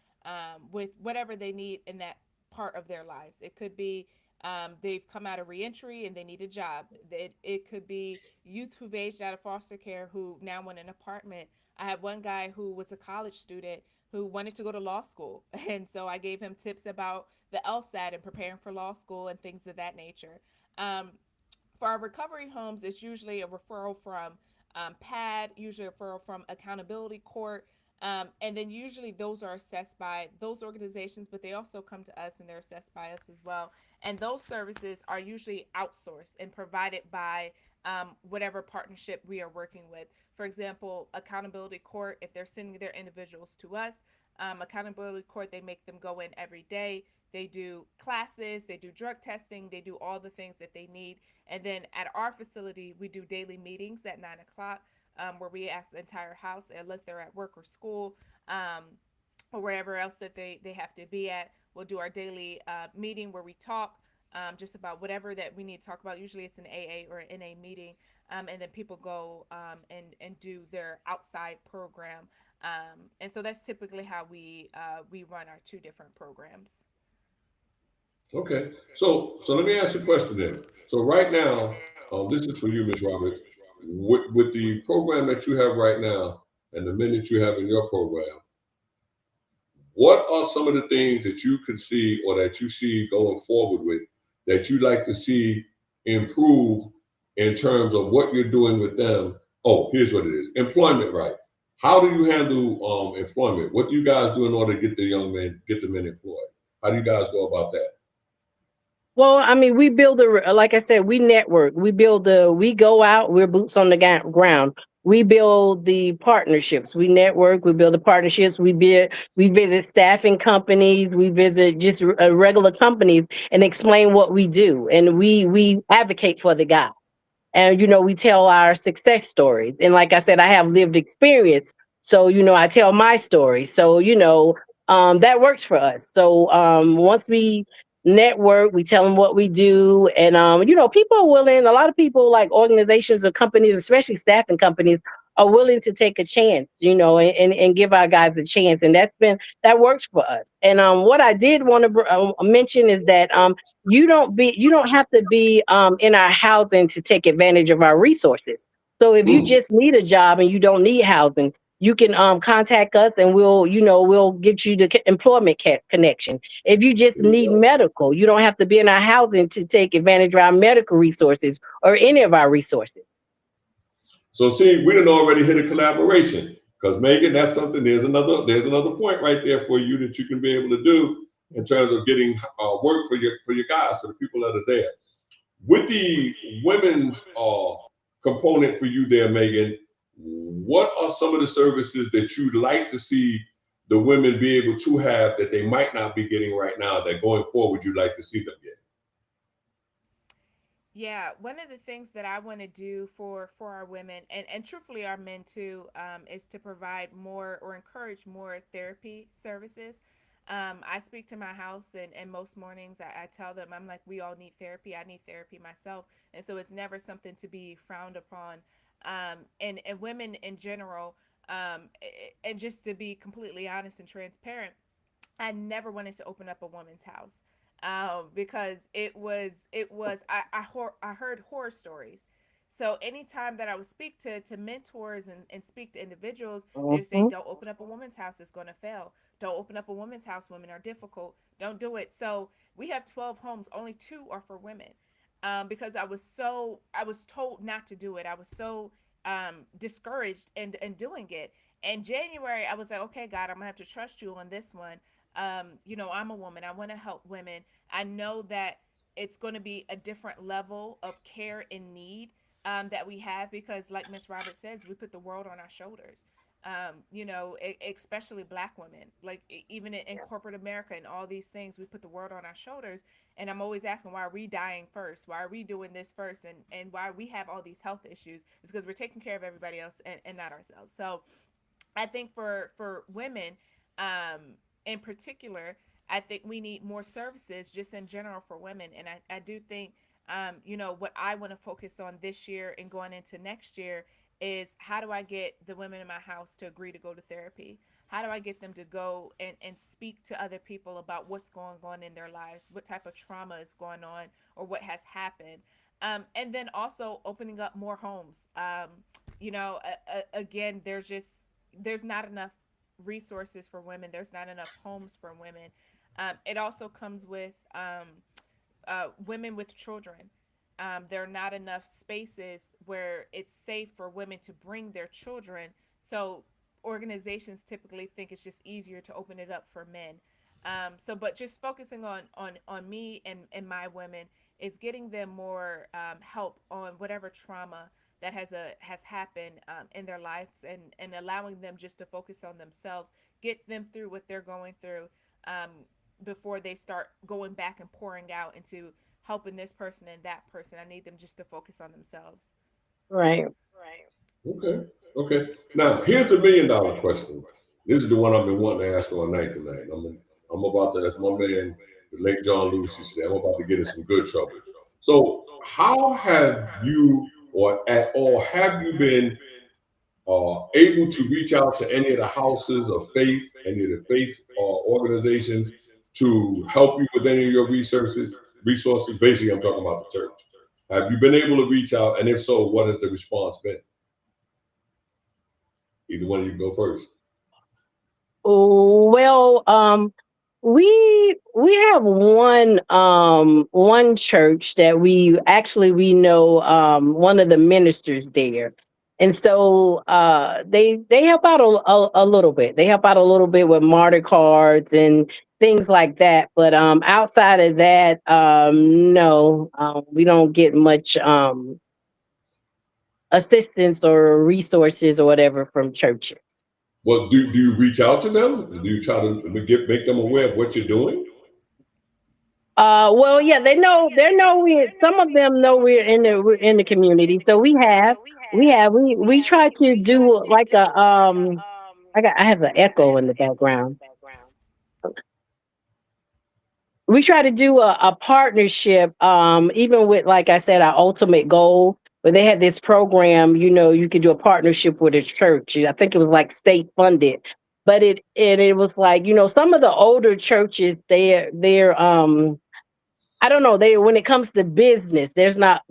with whatever they need in that part of their lives. It could be they've come out of reentry and they need a job. It could be youth who've aged out of foster care who now want an apartment. I had one guy who was a college student who wanted to go to law school. And so I gave him tips about the LSAT and preparing for law school and things of that nature. Um, for our recovery homes, it's usually a referral from PAD, usually a referral from accountability court. And then usually those are assessed by those organizations, but they also come to us and they're assessed by us as well. And those services are usually outsourced and provided by whatever partnership we are working with. For example, accountability court, if they're sending their individuals to us, accountability court, they make them go in every day. They do classes, they do drug testing, they do all the things that they need. And then at our facility, we do daily meetings at 9 o'clock, where we ask the entire house, unless they're at work or school, um, or wherever else that they have to be at. We'll do our daily meeting where we talk just about whatever that we need to talk about. Usually it's an AA or an NA meeting. And then people go and do their outside program. And so that's typically how we run our two different programs. Okay. So let me ask you a question then. So right now, this is for you, Miss Roberts. With the program that you have right now and the men that you have in your program, what are some of the things that you could see or that you see going forward with that you'd like to see improve in terms of what you're doing with them? Oh, here's what it is. Employment right. How do you handle employment? What do you guys do in order to get the young men, get the men employed? How do you guys go about that? Well, I mean, we build like I said, we network. We go out, we're boots on the ground. We build the partnerships. We network, we build the partnerships. We visit staffing companies, we visit just regular companies and explain what we do. And we advocate for the guy. And we tell our success stories, and like I said, I have lived experience, so I tell my story, so that works for us. So once we network, we tell them what we do, and people are willing. A lot of people, like organizations or companies, especially staffing companies, are willing to take a chance, and give our guys a chance, and that works for us. And what I did want to mention is that you don't have to be in our housing to take advantage of our resources. So if you Mm, just need a job and you don't need housing, you can contact us, and we'll get you the employment connection. If you just there you need go. medical, you don't have to be in our housing to take advantage of our medical resources or any of our resources. So see, we done already hit a collaboration because Megan, that's something. There's another point right there for you that you can be able to do in terms of getting work for your guys, for the people that are there. With the women's component for you there, Megan, what are some of the services that you'd like to see the women be able to have that they might not be getting right now that going forward you'd like to see them get? Yeah, one of the things that I want to do for our women and truthfully our men too, is to provide more or encourage more therapy services. I speak to my house, and most mornings I tell them, I'm like, we all need therapy. I need therapy myself, and so it's never something to be frowned upon. And women in general, and just to be completely honest and transparent, I never wanted to open up a woman's house, because I heard horror stories. So anytime that I would speak to mentors and speak to individuals, they would say, Mhm. don't open up a woman's house, it's going to fail. Don't open up a woman's house, women are difficult. Don't do it. So we have 12 homes, only two are for women. Because I was told not to do it. I was so discouraged in doing it. In January, I was like, okay, God, I'm gonna have to trust you on this one. I'm a woman. I want to help women. I know that it's going to be a different level of care and need that we have because, like Miss Roberts says, we put the world on our shoulders. Especially Black women, like even in corporate America and all these things, we put the world on our shoulders. And I'm always asking, why are we dying first? Why are we doing this first? And why we have all these health issues is because we're taking care of everybody else and not ourselves. So I think for women, in particular, I think we need more services just in general for women, and I do think what I want to focus on this year and going into next year is how do I get the women in my house to agree to go to therapy? How do I get them to go and speak to other people about what's going on in their lives, what type of trauma is going on, or what has happened? And then also opening up more homes. Again, there's not enough resources for women. There's not enough homes for women. It also comes with women with children. There are not enough spaces where it's safe for women to bring their children. So organizations typically think it's just easier to open it up for men. But just focusing on me and my women is getting them more help on whatever trauma that has happened in their lives and allowing them just to focus on themselves, get them through what they're going through um, before they start going back and pouring out into helping this person and that person. I need them just to focus on themselves. Right. Okay. Okay. Now here's the $1 million question. This is the one I've been wanting to ask all night tonight. I'm about to, as my man, the late John Lewis used to say, I'm about to get in some good trouble. So how have you, or at all, have you been able to reach out to any of the houses of faith, any of the faith organizations to help you with any of your resources? Resources, basically, I'm talking about the church. Have you been able to reach out, and if so, what has the response been? Either one of you go first. Well, we have one church that we know one of the ministers there, and so they help out a little bit. They help out a little bit with martyr cards and things like that. But outside of that, no, we don't get much assistance or resources or whatever from churches. Well, do you reach out to them? Do you try to make them aware of what you're doing? Well, yeah, they know some of them know we're in the community. So we try to do like a I have an echo in the background. We try to do a partnership, even with, like I said, our ultimate goal. But they had this program, you could do a partnership with a church. I think it was like state funded, but it was like, some of the older churches, they're I don't know. They When it comes to business, they're not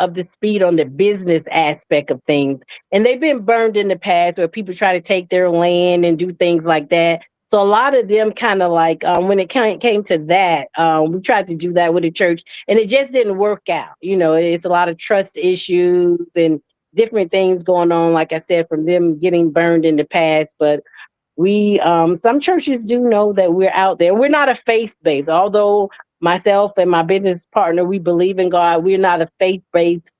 up to speed on the business aspect of things, and they've been burned in the past where people try to take their land and do things like that. So a lot of them kind of like when it came to that, we tried to do that with the church, and it just didn't work out. It's a lot of trust issues and different things going on. Like I said, from them getting burned in the past, but we some churches do know that we're out there. We're not a faith based, although myself and my business partner, we believe in God. We're not a faith based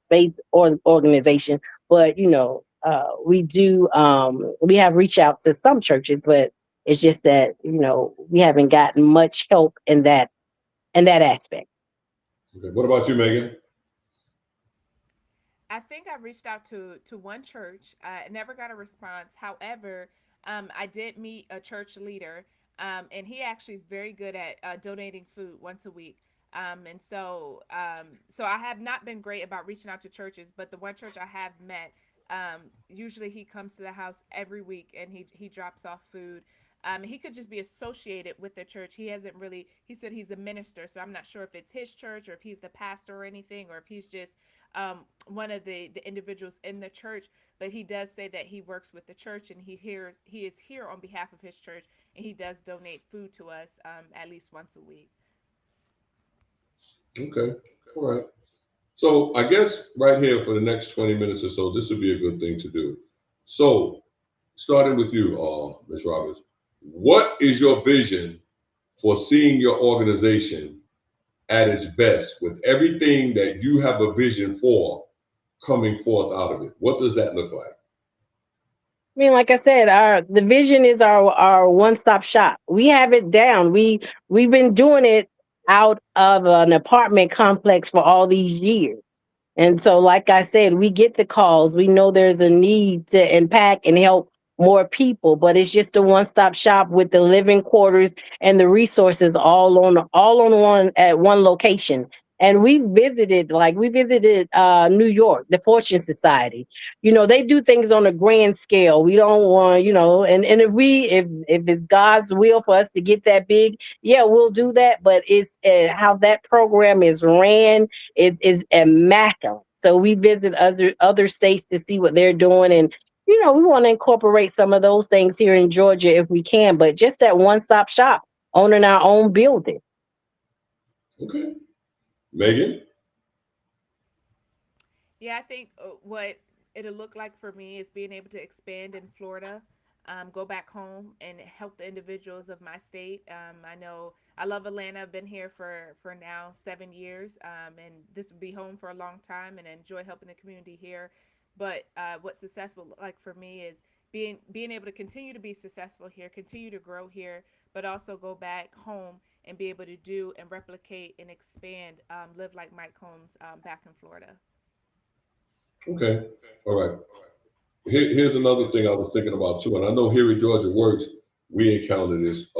organization, but we have reached out to some churches, but it's just that we haven't gotten much help in that aspect. Okay. What about you, Megan? I think I reached out to one church. I never got a response. However, I did meet a church leader, and he actually is very good at donating food once a week. So I have not been great about reaching out to churches, but the one church I have met, usually he comes to the house every week and he drops off food. He could just be associated with the church. He hasn't really. He said he's a minister, so I'm not sure if it's his church or if he's the pastor or anything, or if he's just one of the individuals in the church, but he does say that he works with the church and he is here on behalf of his church, and he does donate food to us at least once a week. Okay. All right. So I guess right here for the next 20 minutes or so, this would be a good thing to do. So starting with you, Ms. Roberts, what is your vision for seeing your organization at its best with everything that you have a vision for coming forth out of it? What does that look like? I mean, like I said, our the vision is our one stop shop. We have it down. We've been doing it out of an apartment complex for all these years. And so, like I said, we get the calls. We know there's a need to impact and help more people, but it's just a one stop shop with the living quarters and the resources all on one at one location. And we visited New York, the Fortune Society. They do things on a grand scale. We don't want, and if it's God's will for us to get that big, yeah, we'll do that. But it's how that program is ran is immaculate. So we visit other states to see what they're doing, and we want to incorporate some of those things here in Georgia if we can. But just that one stop shop, owning our own building. Okay. Megan? Yeah, I think what it'll look like for me is being able to expand in Florida, go back home and help the individuals of my state. I know I love Atlanta. I've been here for now 7 years, and this will be home for a long time, and I enjoy helping the community here. But what successful look like for me is being able to continue to be successful here, continue to grow here, but also go back home and be able to do and replicate and expand, live like Mike Combs back in Florida. Okay. All right. Here's another thing I was thinking about too, and I know here at Georgia Works, we encounter this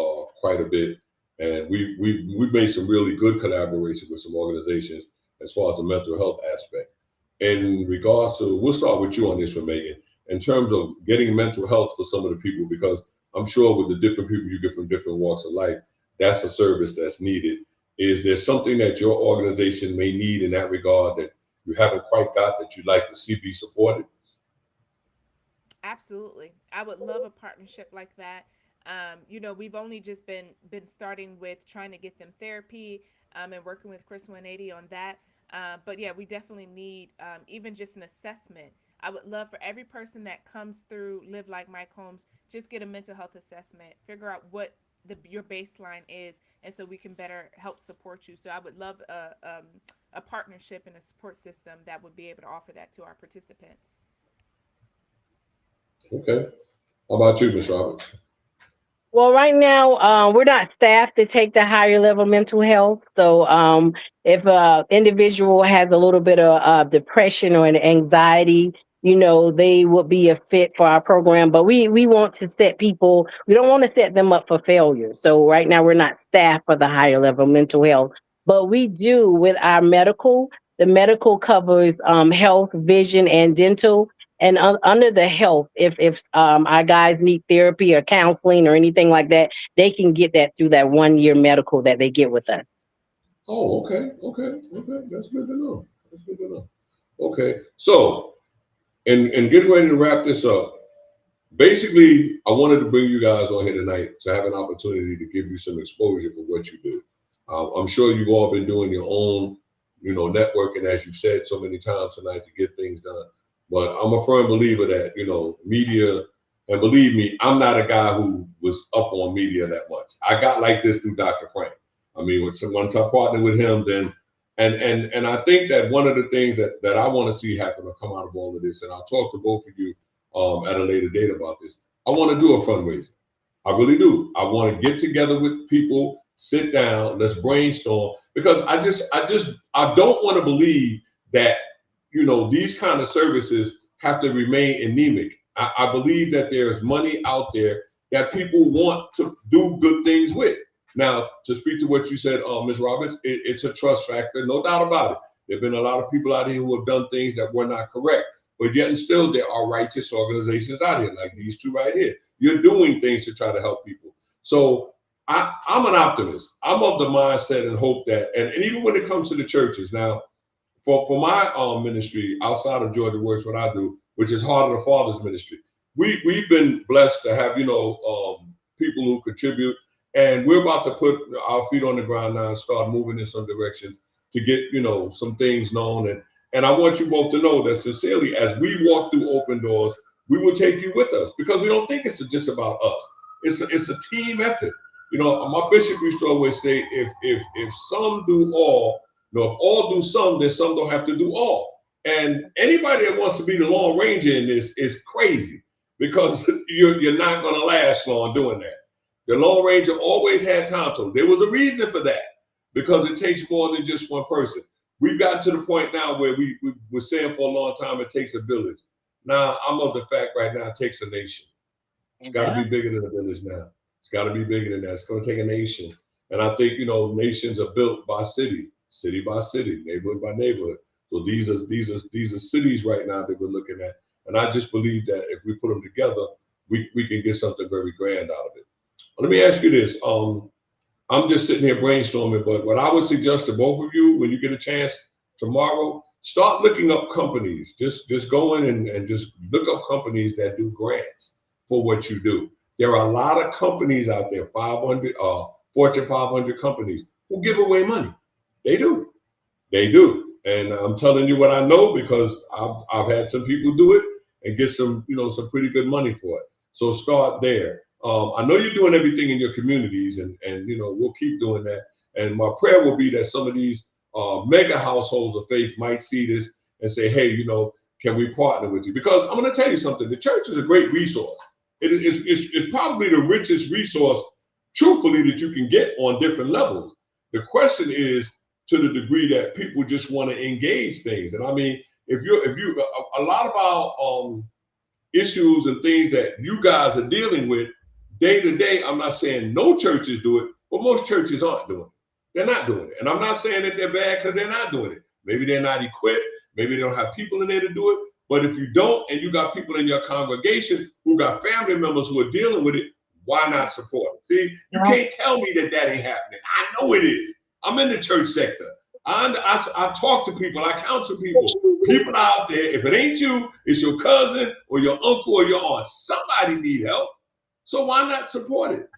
quite a bit, and we've made some really good collaboration with some organizations as far as the mental health aspect. In regards to, we'll start with you on this one, Megan, in terms of getting mental health for some of the people, because I'm sure with the different people you get from different walks of life, that's a service that's needed. Is there something that your organization may need in that regard that you haven't quite got that you'd like to see be supported? Absolutely. I would love a partnership like that. We've only just been starting with trying to get them therapy, and working with Chris 180 on that. But yeah, we definitely need even just an assessment. I would love for every person that comes through Live Like Mike Holmes, just get a mental health assessment, figure out what your baseline is, and so we can better help support you. So I would love a partnership and a support system that would be able to offer that to our participants. Okay. How about you, Ms. Roberts? Well, right now, we're not staffed to take the higher level mental health. So, if a individual has a little bit of depression or an anxiety, they would be a fit for our program. But we want to set people. We don't want to set them up for failure. So right now, we're not staffed for the higher level mental health. But we do with our medical. The medical covers health, vision, and dental. And under the health, if our guys need therapy or counseling or anything like that, they can get that through that 1 year medical that they get with us. Oh, okay, okay, okay. That's good to know. That's good to know. Okay, so and getting ready to wrap this up. Basically, I wanted to bring you guys on here tonight to have an opportunity to give you some exposure for what you do. I'm sure you've all been doing your own, networking, as you've said so many times tonight, to get things done. But I'm a firm believer that, media, and believe me, I'm not a guy who was up on media that much. I got like this through Dr. Frank. I mean, once I partnered with him, then, and I think that one of the things that I want to see happen or come out of all of this, and I'll talk to both of you at a later date about this. I want to do a fundraiser. I really do. I want to get together with people, sit down, let's brainstorm, because I don't want to believe that, these kind of services have to remain anemic. I believe that there's money out there that people want to do good things with. Now, to speak to what you said, Ms. Roberts, it's a trust factor, no doubt about it. There have been a lot of people out here who have done things that were not correct. But yet and still, there are righteous organizations out here, like these two right here. You're doing things to try to help people. So I'm an optimist. I'm of the mindset and hope that, and even when it comes to the churches, now, for my ministry outside of Georgia Works, what I do, which is Heart of the Father's ministry, we've been blessed to have people who contribute, and we're about to put our feet on the ground now and start moving in some directions to get some things known. And I want you both to know that sincerely, as we walk through open doors, we will take you with us, because we don't think it's just about us. It's a team effort. My bishop used to always say, if some do all, if all do some, then some don't have to do all. And anybody that wants to be the Lone Ranger in this is crazy, because you're not going to last long doing that. The Lone Ranger always had Tonto. There was a reason for that, because it takes more than just one person. We've gotten to the point now where we were saying for a long time it takes a village. Now, I'm of the fact right now it takes a nation. It's got to be bigger than a village now. It's got to be bigger than that. It's going to take a nation. And I think, nations are built by city by city, neighborhood by neighborhood. So these are cities right now that we're looking at. And I just believe that if we put them together, we can get something very grand out of it. Let me ask you this. I'm just sitting here brainstorming, but what I would suggest to both of you, when you get a chance tomorrow, start looking up companies. Just go in and just look up companies that do grants for what you do. There are a lot of companies out there, Fortune 500 companies, who give away money. They do. And I'm telling you what I know, because I've had some people do it and get some pretty good money for it. So start there. I know you're doing everything in your communities, and we'll keep doing that. And my prayer will be that some of these mega households of faith might see this and say, hey, can we partner with you? Because I'm going to tell you something. The church is a great resource. It's probably the richest resource, truthfully, that you can get on different levels. The question is to the degree that people just want to engage things. And I mean, if you a lot of our issues and things that you guys are dealing with day to day, I'm not saying no churches do it, but most churches aren't doing it. They're not doing it. And I'm not saying that they're bad because they're not doing it. Maybe they're not equipped. Maybe they don't have people in there to do it. But if you don't, and you got people in your congregation who got family members who are dealing with it, why not support it? See, you can't tell me that ain't happening. I know it is. I'm in the church sector. I talk to people. I counsel people. People out there, if it ain't you, it's your cousin or your uncle or your aunt. Somebody need help. So why not support it?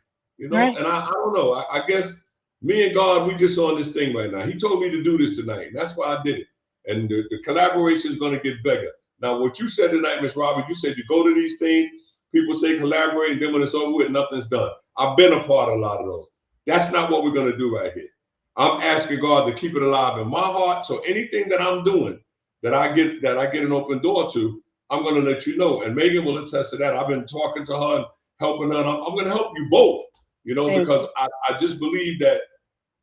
Right. And I don't know. I guess me and God, we just on this thing right now. He told me to do this tonight, and that's why I did it. And the collaboration is going to get bigger. Now, what you said tonight, Ms. Roberts, you said you go to these things, people say collaborate, and then when it's over with, nothing's done. I've been a part of a lot of those. That's not what we're going to do right here. I'm asking God to keep it alive in my heart. So anything that I'm doing that I get an open door to, I'm going to let you know. And Megan will attest to that. I've been talking to her and helping her. And I'm going to help you both, because I just believe that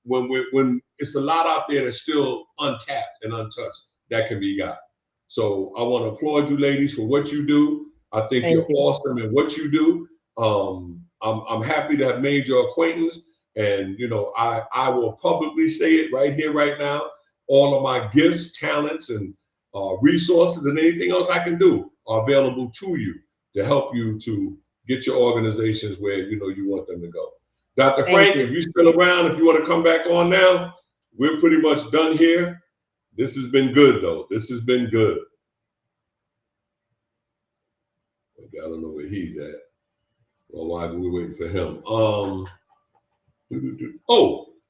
when it's a lot out there that's still untapped and untouched, that can be got. So I want to applaud you ladies for what you do. I think you're awesome in what you do. I'm happy to have made your acquaintance. And, I will publicly say it right here, right now. All of my gifts, talents, and resources and anything else I can do are available to you to help you to get your organizations where, you want them to go. Dr. Frank, if you're still around, if you want to come back on now, we're pretty much done here. This has been good, though. This has been good. Okay, I don't know where he's at. Well, why are we waiting for him? Oh,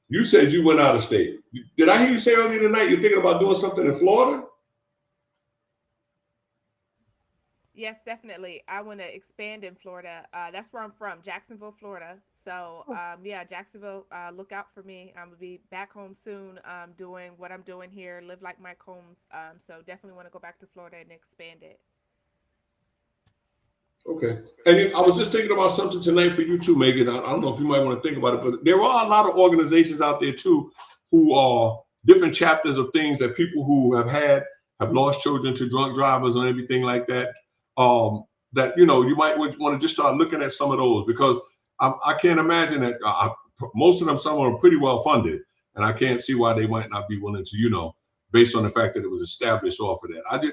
you said you went out of state. Did I hear you say earlier tonight you're thinking about doing something in Florida? Yes, definitely. I want to expand in Florida. That's where I'm from, Jacksonville, Florida. So, yeah, Jacksonville, look out for me. I'm going to be back home soon doing what I'm doing here, live like Mike Holmes. So definitely want to go back to Florida and expand it. Okay. And I was just thinking about something tonight for you too, Megan. I don't know if you might want to think about it, but there are a lot of organizations out there too who are different chapters of things that people who have lost children to drunk drivers and everything like that. That you might want to just start looking at some of those, because I can't imagine that most of them, some are pretty well funded, and I can't see why they might not be willing to, based on the fact that it was established off of that.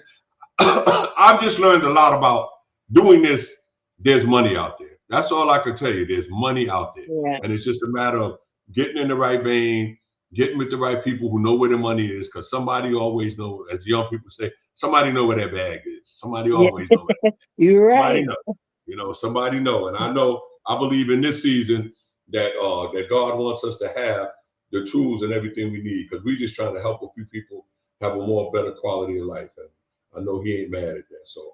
I've just learned a lot about doing this. There's money out there. That's all I can tell you. There's money out there, and it's just a matter of getting in the right vein, getting with the right people who know where the money is, because somebody always know, as young people say, somebody know where their bag is. Somebody Yeah. always know that. You're Somebody right. know. You know, somebody know. And I know, I believe in this season that that God wants us to have the tools and everything we need, because we're just trying to help a few people have a more better quality of life. And I know he ain't mad at that. So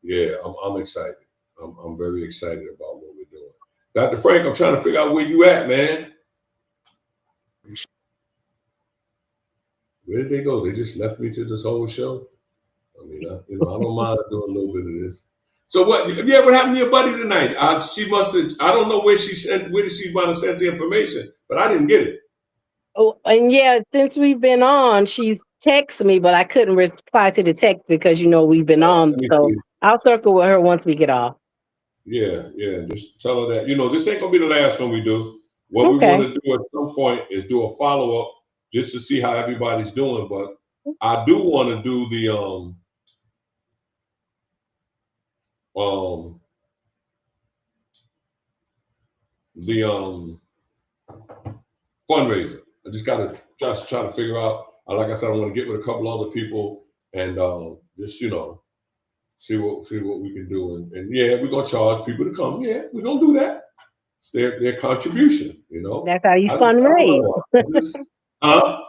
yeah, I'm excited. I'm very excited about what we're doing. Dr. Frank, I'm trying to figure out where you at, man. Where did they go? They just left me to this whole show. I mean, I don't mind doing a little bit of this. So what? Yeah, what happened to your buddy tonight? She must have. I don't know where she sent. Where did she want to send the information? But I didn't get it. Oh, and yeah, since we've been on, she's texted me, but I couldn't reply to the text because we've been on. Let me So see. I'll circle with her once we get off. Yeah, yeah. Just tell her that this ain't gonna be the last one we do. What we want Okay. to do at some point is do a follow up just to see how everybody's doing. But I do want to do the um the fundraiser. I just gotta just try to figure out. Like I said, I want to get with a couple other people and just see what we can do. And yeah, we're gonna charge people to come. Yeah, we're gonna do that. It's their contribution. That's how you I don't fundraise. know. Huh?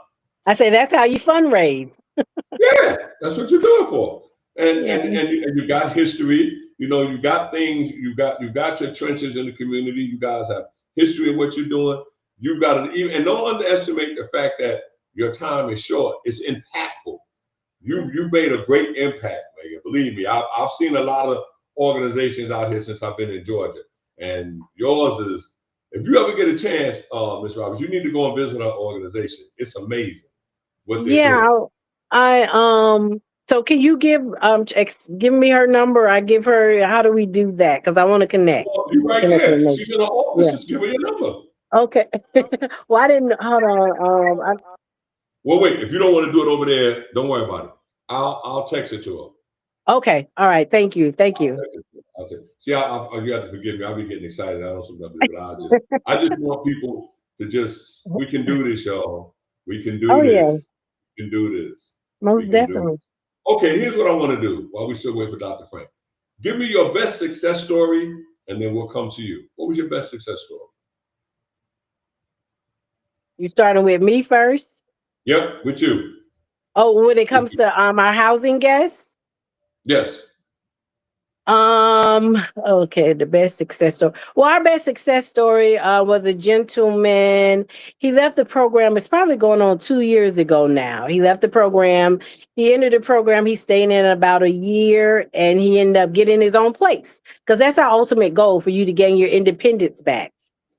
I say that's how you fundraise. Yeah, that's what you're doing for. And Yeah. and you got history. You got things. You got your trenches in the community. You guys have history of what you're doing. You got to even, and don't underestimate the fact that your time is short. It's impactful. You made a great impact, Megan. Believe me, I've seen a lot of organizations out here since I've been in Georgia, and yours is. If you ever get a chance, Ms. Roberts, you need to go and visit our organization. It's amazing what they're doing. Yeah. So can you give me her number? I give her. How do we do that? Because I want to connect. Well, you right Connect there. with me. She's in the office. Yeah. Just give her your number. Okay. Well, I didn't. Hold on. Well, wait. If you don't want to do it over there, don't worry about it. I'll text it to her. Okay. All right. Thank you. Thank I'll you. text it to her. I'll text. See, you have to forgive me. I'll be getting excited. I don't sometimes, but I just want people to just. We can do this, y'all. We can do Oh yeah. this. We can do this. We Most can do definitely. this. Okay, here's what I want to do while we still wait for Dr. Frank. Give me your best success story, and then we'll come to you. What was your best success story? You starting with me first? Yep, with you. Oh, when it With comes you. to our housing guests? Yes. Okay, the best success story. Well, our best success story was a gentleman. He left the program. It's probably going on 2 years ago now. He left the program. He entered the program. He stayed in about a year, and he ended up getting his own place because that's our ultimate goal for you to gain your independence back.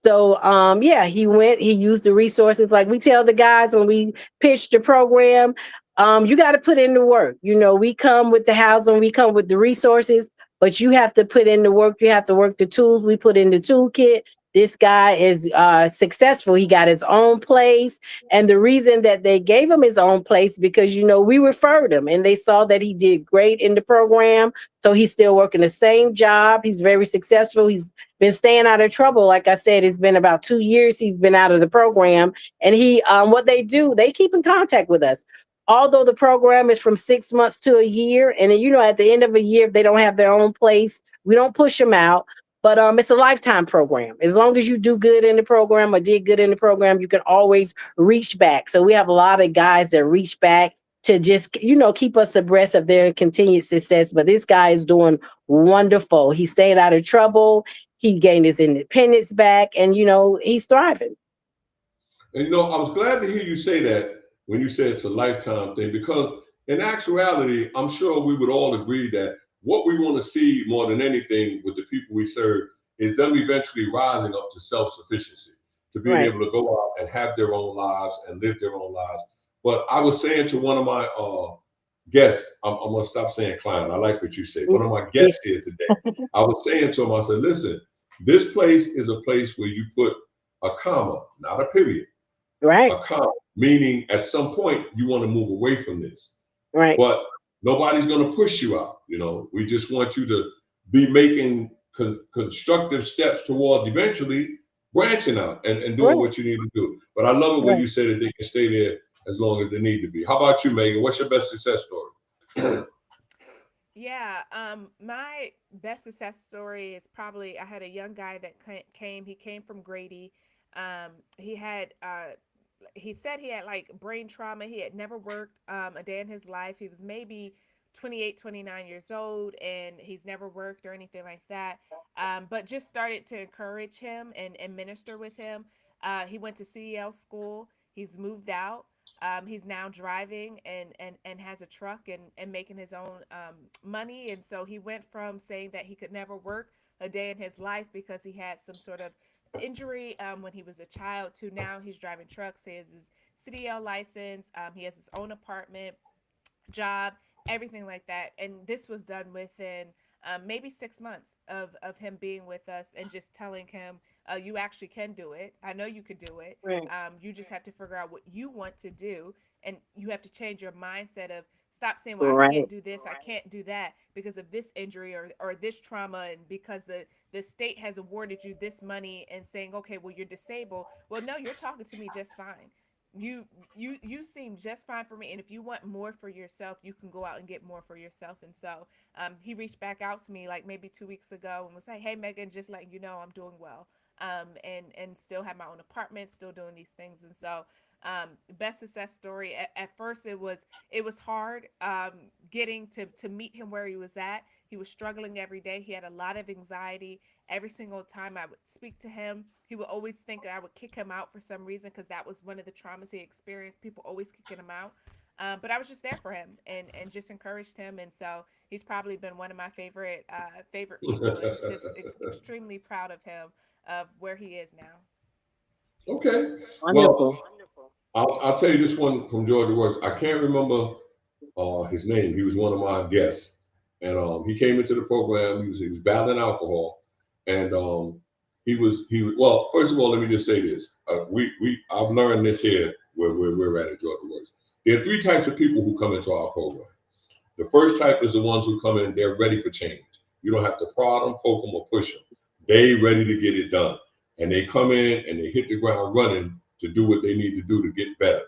So, yeah, he went. He used the resources like we tell the guys when we pitch the program. You got to put in the work. We come with the housing. We come with the resources, but you have to put in the work. You have to work the tools we put in the toolkit. This guy is successful. He got his own place. And the reason that they gave him his own place, because, we referred him and they saw that he did great in the program. So he's still working the same job. He's very successful. He's been staying out of trouble. Like I said, it's been about 2 years he's been out of the program. And what they do, they keep in contact with us. Although the program is from 6 months to a year, and then, at the end of a year, if they don't have their own place, we don't push them out. But it's a lifetime program. As long as you do good in the program or did good in the program, you can always reach back. So we have a lot of guys that reach back to just, keep us abreast of their continued success. But this guy is doing wonderful. He stayed out of trouble. He gained his independence back, and he's thriving. And I was glad to hear you say that when you said it's a lifetime thing, because in actuality, I'm sure we would all agree that what we want to see more than anything with the people we serve is them eventually rising up to self-sufficiency, to being Right. able to go out and have their own lives and live their own lives. But I was saying to one of my guests, I'm going to stop saying client. I like what you say. One of my guests here today, I was saying to him, I said, listen, this place is a place where you put a comma, not a period. Right. A comma, meaning at some point you want to move away from this. Right. But nobody's going to push you out. We just want you to be making constructive steps towards eventually branching out and doing Right. what you need to do. But I love it when Right. you say that they can stay there as long as they need to be. How about you, Megan? What's your best success story? Yeah, my best success story is probably I had a young guy that came. He came from Grady. He had he said he had like brain trauma. He had never worked a day in his life. He was maybe 28, 29 years old, and he's never worked or anything like that. But just started to encourage him and minister with him. He went to CEL school. He's moved out. He's now driving and has a truck and making his own money. And so he went from saying that he could never work a day in his life because he had some sort of injury when he was a child to now he's driving trucks. He has his CDL license. He has his own apartment, job, everything like that. And this was done within maybe 6 months of him being with us and just telling him, you actually can do it. I know you could do it. Right. You just have to figure out what you want to do. And you have to change your mindset of stop saying, well, I Right. can't do this, I can't do that because of this injury or this trauma. And because the state has awarded you this money and saying, okay, well, you're disabled. Well, no, you're talking to me just fine. You seem just fine for me, and if you want more for yourself, you can go out and get more for yourself. And so he reached back out to me like maybe 2 weeks ago and was like, hey Megan, just letting you know I'm doing well, and still have my own apartment, still doing these things. And so best success story, at first it was hard getting to meet him where he was at. He was struggling every day. He had a lot of anxiety. Every single time I would speak to him, he would always think that I would kick him out for some reason because that was one of the traumas he experienced. People always kicking him out. But I was just there for him and just encouraged him. And so he's probably been one of my favorite people, and just extremely proud of him of where he is now. Okay. Wonderful. Well, I'll tell you this one from Georgia Works. I can't remember his name. He was one of my guests, and he came into the program. He was battling alcohol, and he was well. First of all, let me just say this: we I've learned this here where we're at Georgia Works. There are three types of people who come into our program. The first type is the ones who come in, they're ready for change. You don't have to prod them, poke them, or push them. They ready to get it done. And they come in and they hit the ground running to do what they need to do to get better.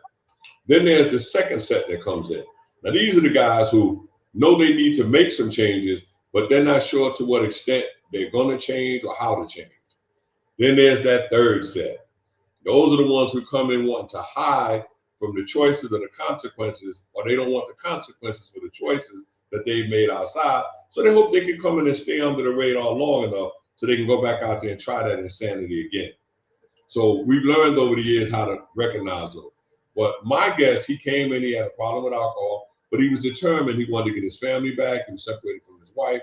Then there's the second set that comes in. Now, these are the guys who know they need to make some changes, but they're not sure to what extent they're going to change or how to change. Then there's that third set. Those are the ones who come in wanting to hide from the choices or the consequences, or they don't want the consequences for the choices that they've made outside. So they hope they can come in and stay under the radar long enough so they can go back out there and try that insanity again. So we've learned over the years how to recognize those. But my guess, he came in, he had a problem with alcohol, but he was determined he wanted to get his family back. He was separated from his wife.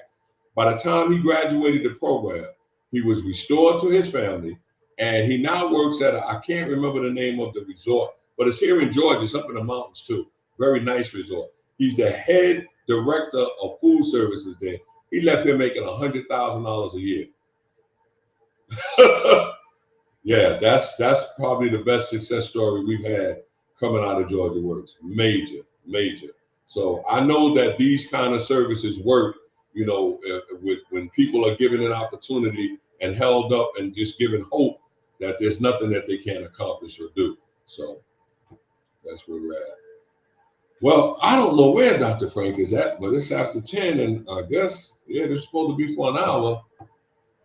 By the time he graduated the program, he was restored to his family, and he now works at I can't remember the name of the resort, but it's here in Georgia. It's up in the mountains too. Very nice resort. He's the head director of food services there. He left here making $100,000 a year. Yeah, that's probably the best success story we've had coming out of Georgia Works. Major, major. So I know that these kind of services work, when people are given an opportunity and held up and just given hope that there's nothing that they can't accomplish or do. So that's where we're at. Well, I don't know where Dr. Frank is at, but it's after 10, and I guess, yeah, they're supposed to be for an hour.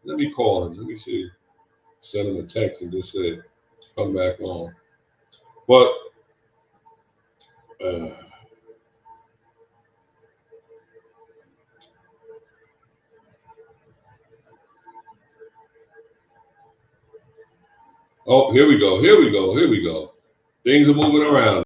Let me call him. Let me see. Send him a text and just say, come back on. But uh, oh, here we go. Here we go. Here we go. Things are moving around.